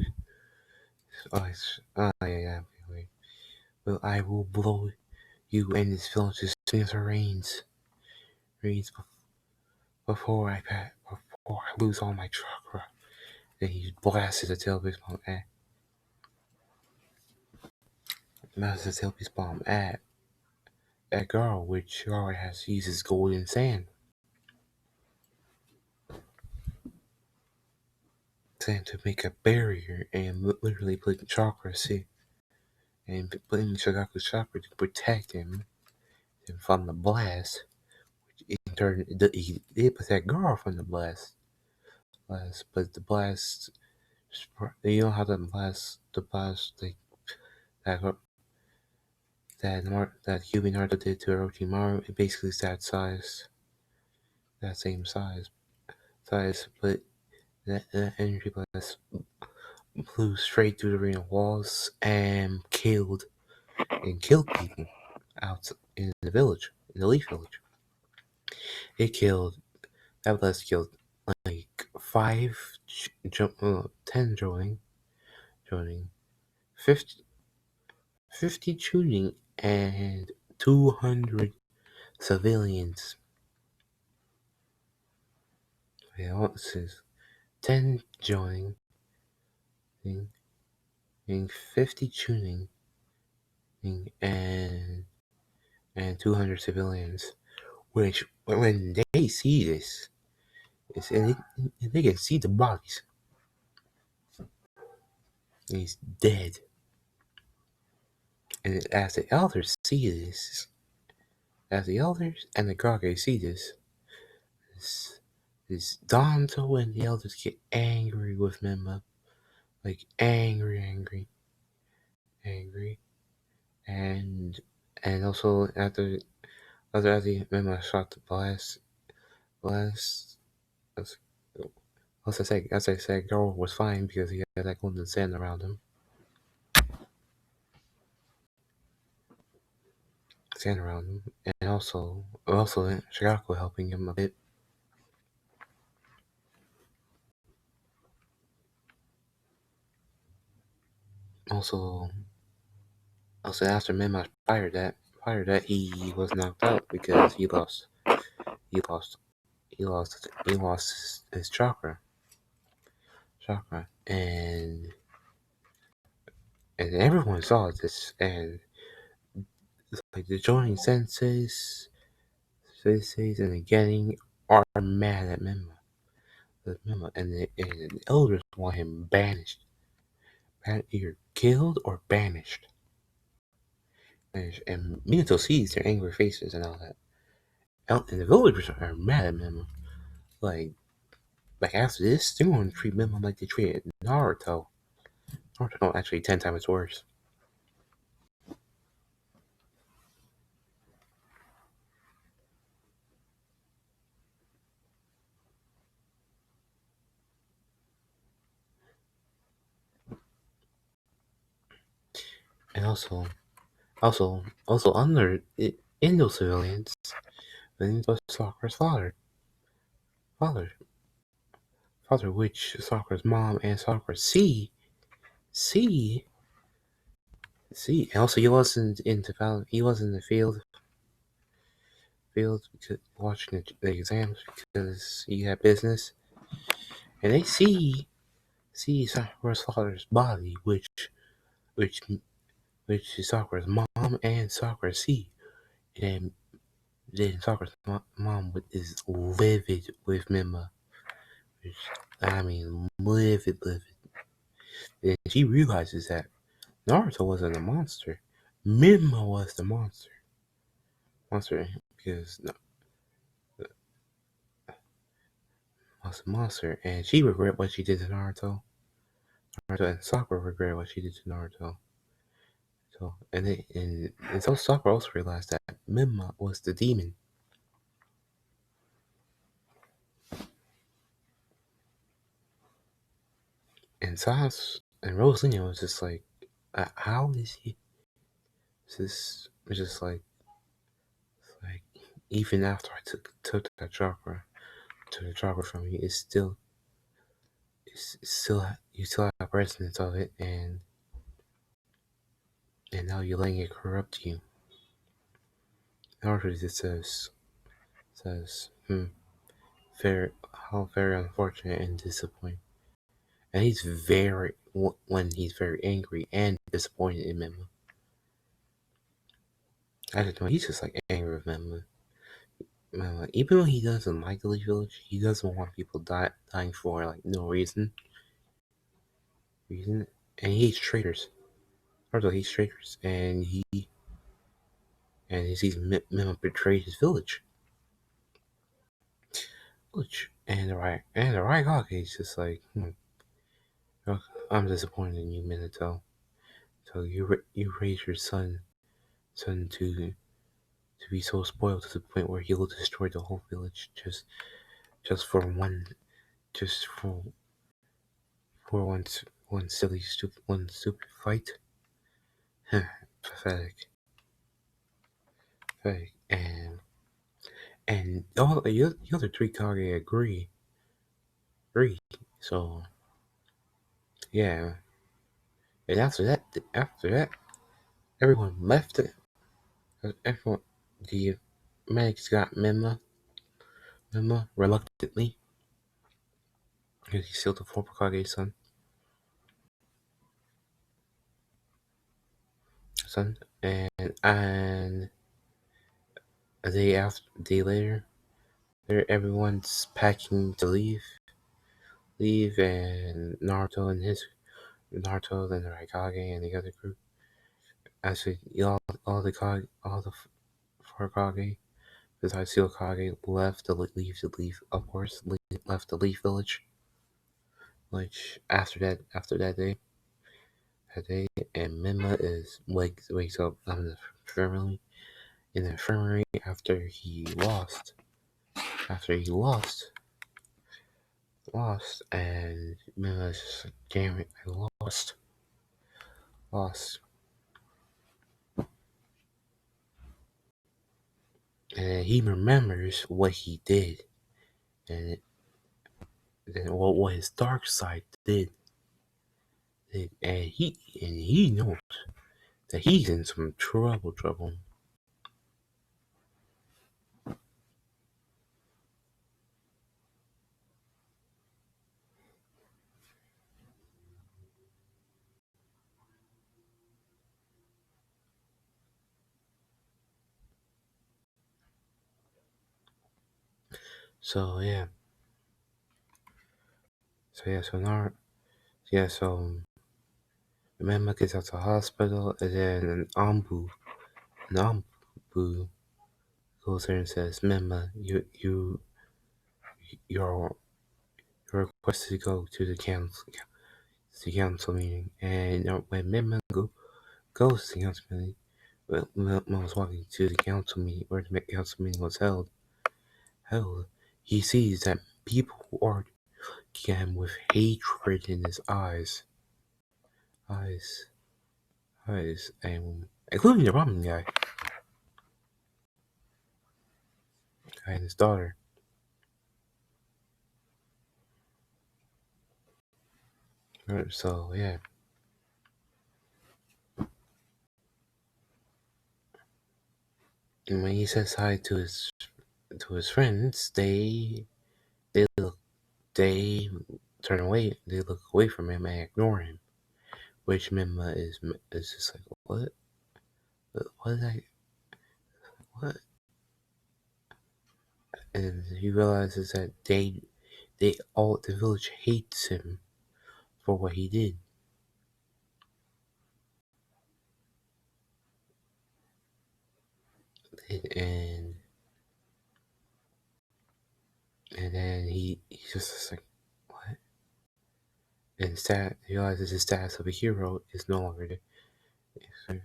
yeah, yeah. Wait. Well, I will blow you and this village to smithereens. Reigns before I lose all my chakra. Then he blasted a tailpiece bomb at girl, which already has uses golden sand to make a barrier and literally put chakra see and putting Shagaku's chakra to protect him from the blast. In turn, he did protect girl from the blast, but the blast, you know how the blast like that that human Naruto did to Orochimaru, it basically is that same size, but that energy blast flew straight through the arena walls and killed people out in the village, in the Leaf Village. It killed that blast killed like 10 joining 50, 50 shooting and 200 civilians. Yeah, this is 10 joining and 50 tuning and 200 civilians. Which when they see this, and they can see the bodies. And he's dead. And as the elders see this, as the elders and the Kage see this Danto and the elders get angry with Mema. Like angry. And also after the Mema shot the blast as as I said, Girl was fine because he had that golden sand around him. And also Shigako helping him a bit. Also after Mema fired that he was knocked out because he lost his chakra and everyone saw this and like the joining senseis and the getting are mad at Mema. And the elders want him banished. Either killed or banished. And Minato sees their angry faces and all that. And the villagers are mad at Mema. Like after this, they're going to treat Mema like they treated Naruto. Naruto actually 10 times worse. And also under in those civilians, then was Sakura's father, which Sakura's mom and Sakura see. And also, he wasn't he was in the field watching the exams because he had business, and they see Sakura's father's body, which is Sakura's mom and Sakura see, and then Sakura's mom is livid with Mima, which I mean livid. And she realizes that Naruto wasn't a monster, Mima was the monster because was a monster, and she regret what she did to Naruto. Naruto and Sakura regret what she did to Naruto. So so Sakura also realized that Mima was the demon. And Sas and Rosalina was just like, how is he? This was just like even after I took that chakra from you, it's still you still have resonance of it, and and now you're letting it corrupt you. Naruto just says, how very unfortunate and disappointing. And he's when he's very angry and disappointed in Memma. I don't know, he's just like angry with Memma. Memma, even when he doesn't like the Leaf Village, he doesn't want people dying for like no reason, and he hates traitors. Naruto hates traitors, and he sees Memma betray his village, and the Raikage is just like, oh, I'm disappointed in you, Minato. So you raise your son to be so spoiled to the point where he'll destroy the whole village just for just for one stupid fight. Pathetic, pathetic, and all the other three Kage agree. So yeah, and after that, everyone left it. Everyone, the medics got Memma reluctantly because he's still the former Kage's son, and a day later, everyone's packing to leave, and Naruto and the Raikage and the other group. Actually, all the four Kage besides Steel Kage left to leave of course, left the Leaf Village. Which that day, and Memma wakes up in the infirmary after he lost, and Memma's just like, damn it, I lost, and he remembers what he did, and then what his dark side did, and he knows that he's in some trouble. So yeah, so yeah, so now yeah, so Memma gets out to the hospital, and then an Ambu goes there and says, "Memma, you're requested to go to the council meeting." And when Memma goes to the council meeting, when Memma was walking to the council meeting where the council meeting was held, he sees that people are looking at him with hatred in his eyes, and including the ramen guy and his daughter. So yeah, and when he says hi to his friends, they look they turn away. They look away from him and ignore him. Which Mima is just like, what is that? What? And he realizes that they all the village hates him for what he did. And then he's just like, what? And he realizes his status of a hero is no longer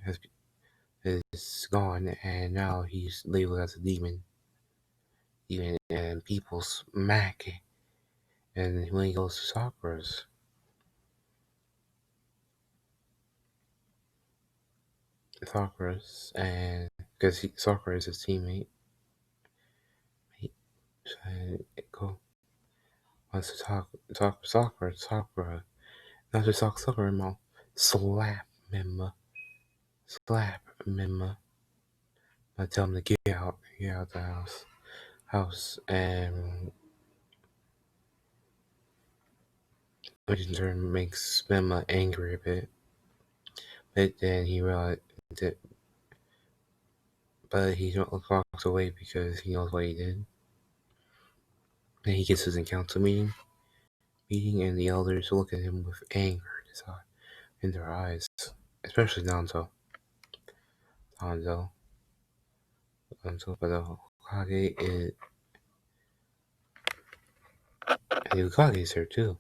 has is gone, and now he's labeled as a demon. And people smack. And when he goes to Sakura's, and because Sakura is his teammate, he go wants to talk to Sakura. Not to talk Sakura, slap Mima, slap Mima. I tell him to get out the house, and which in turn makes Mima angry a bit. But then he realized that, but he walks away because he knows what he did. Then he gets his council meeting, and the elders look at him with anger in their eyes, especially Danzo, but the Hokage is, and the Hokage is there too.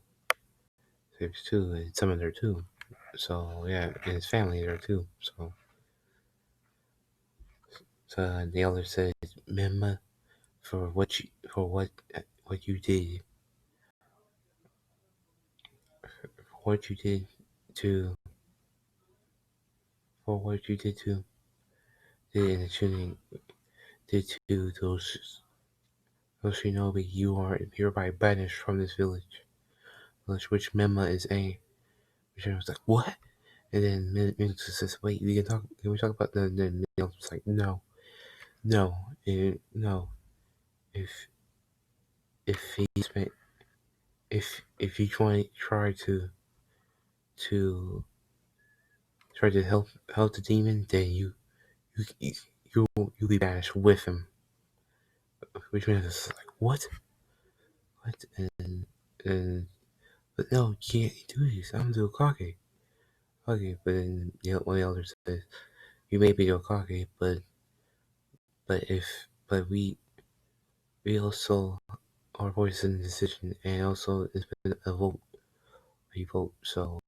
There's two, and some of there too. So yeah, and his family there too. So the elder said, "Mima, for what you did, what you did to for what you did in the shooting, did to those shinobi, you are hereby banished from this village." Which Mima is a. Which I was like, "What?" And then Minato says, "Wait, we can talk. Can we talk about the?" Then Minato's like, "No, no, no. If if he's been, if you to try to help the demon, then you you'll be banished with him." Which means it's like, what? And but no, you can't do this. I'm the Okage. Okay, but then one of the elders says, "You may be the Okage, but we also are voicing the decision, and also it's been a vote, so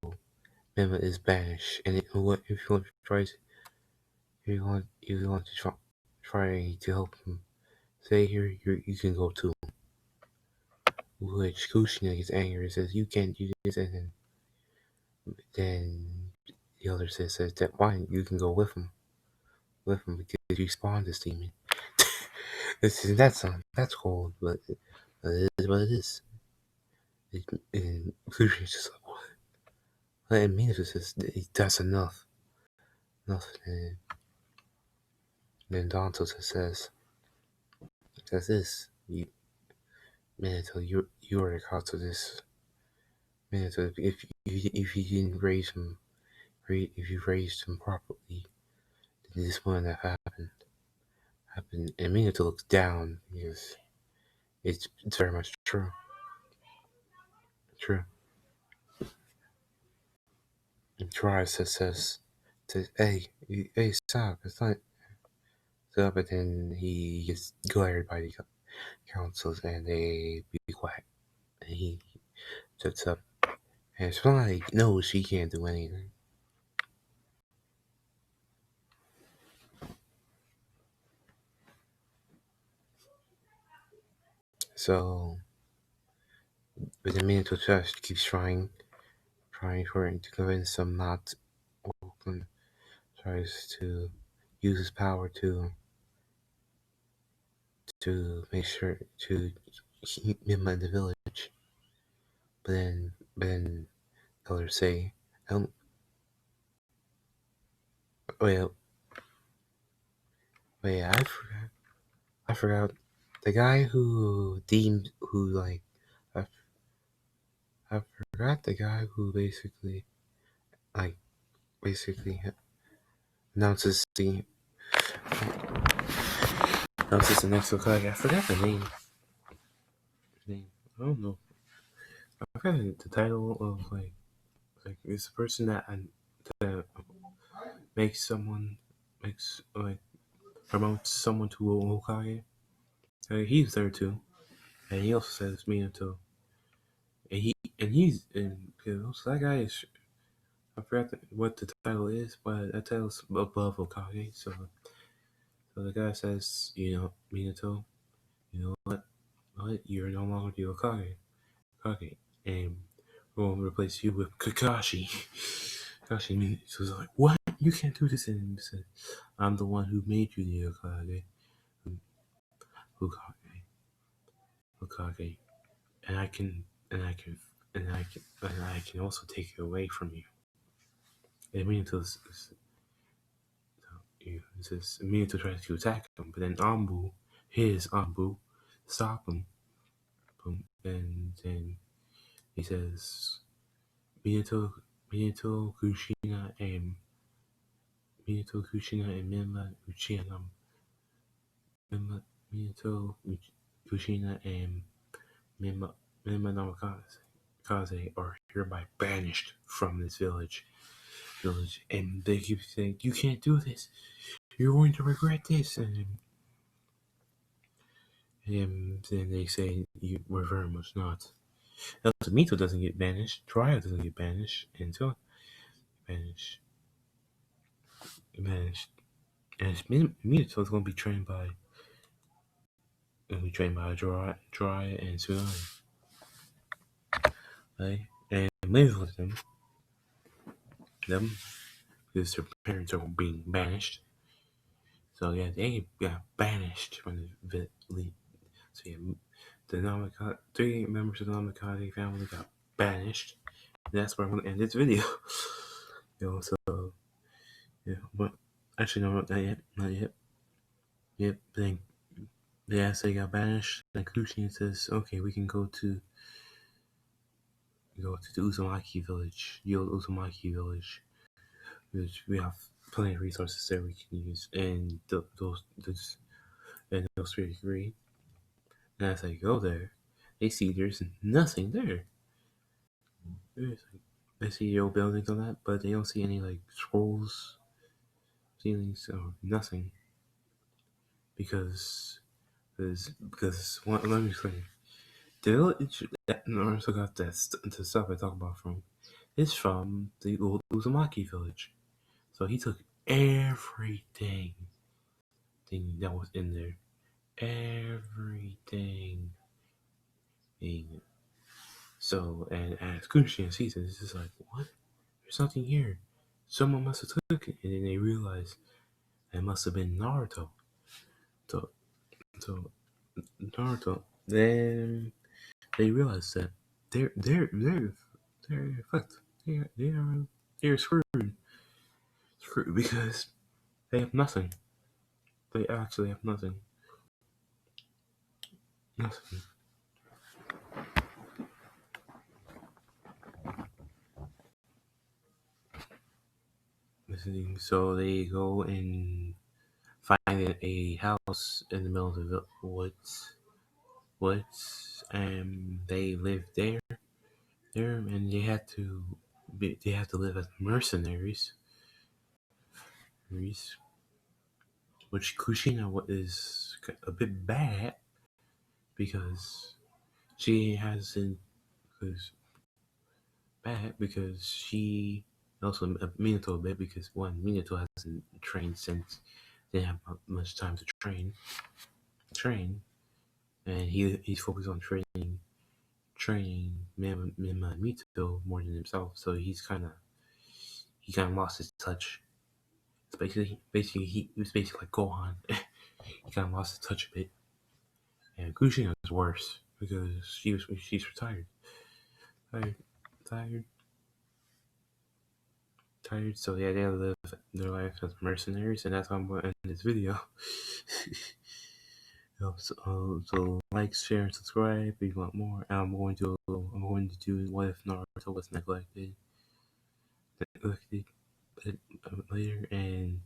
Mema is banished. And what if you want to try to try to help him stay here, you can go too." Which Kushina gets angry and says, "You can't do this," and then the other says that why you can go with him because you spawned this demon. That's cold, but it is what it is. And Kushina's just like, what? And Minato says that's enough. And then Danto says this, Minato, you are the cause of this. Minato, if you didn't if you raised him properly, then this wouldn't have happened. And Minato looks down because it's very much true. And Jiraiya says, hey, stop, it's not stop. But then he gets glared by the councils, and they be quiet. And he sets up, and it's like, no, she can't do anything. So, but the Minato just keeps trying for him to convince him not open, tries to use his power to make sure to keep him in the village. But then others say, um, wait, wait, I forgot the guy who deemed who like I, I forgot the guy who like basically announces the next Hokage. I forgot the name. I don't know. I forgot the title of like it's the person that makes someone makes like promotes someone to a Hokage. He's there too, and he also says Minato, and also that guy is. I forgot what the title is, but that title's above Hokage. So the guy says, Minato, you know what? You're no longer the Hokage, and we'll replace you with Kakashi. Kakashi Minato's like, what? You can't do this. And he said, I'm the one who made you the Hokage, Hokage, and and I can, and I can also take it away from you. And Minato It says Minato tries to attack him, but then Anbu, stop him. And then he says Minato, Minato Kushina and Mima Uchiha, Minato Kushina and Mima Namikaze are hereby banished from this village. And they keep saying, "You can't do this. You're going to regret this." And then they say, "We're very much not." Also, Mito doesn't get banished. Jiraiya doesn't get banished. And so banished, banished. And Minato is going to be trained by, Jiraiya and Tsunade, right? And live with them, because their parents are being banished. So yeah, they got banished from the village. So yeah, the three members of the Namakage family got banished. That's where I'm gonna end this video. So yeah, but actually no, not yet. Yep, then yeah, so they got banished. Then Kushin says, "Okay, we can go to the Uzumaki village, the old Uzumaki village, which we have plenty of resources there we can use." And those three agree. And as they go there, they see there's nothing there. They see the old buildings and that, but they don't see any like scrolls, ceilings, or nothing because let me explain. The village that Naruto got the stuff I talk about from is from the old Uzumaki village. So he took everything that was in there, everything. So and as Kunshin sees it, it's just like, what? There's nothing here. Someone must have took it, and then they realize it must have been Naruto. So, so Naruto. Then they realize that they're fucked. They're screwed because they have nothing. They actually have nothing. Nothing. So they go and find a house in the middle of the woods, and they live there, and they have to live as mercenaries, which Kushina is a bit bad because she hasn't because she also Minato a bit because one Minato hasn't trained since they didn't have much time to train, and he's focused on training Mito more than himself. So he kind of lost his touch. It's basically he was basically like Gohan. He kind of lost his touch a bit. And Kushina is worse because she's retired, tired, tired, tired. So yeah, they live their life as mercenaries, and that's how I'm going to end this video. So like, share, and subscribe if you want more. I'm going to do what if Naruto was neglected later, and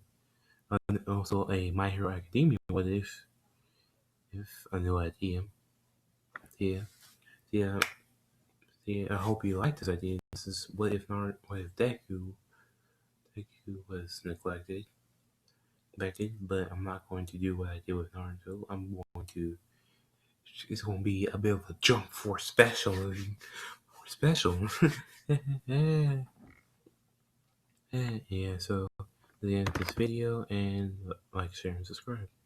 also a My Hero Academia. What if a new idea? Yeah, yeah, yeah. I hope you like this idea. This is what if Deku was neglected, but I'm not going to do what I did with Naruto. It's going to be a bit of a jump for special. Yeah, yeah. So, the end of this video, and like, share, and subscribe.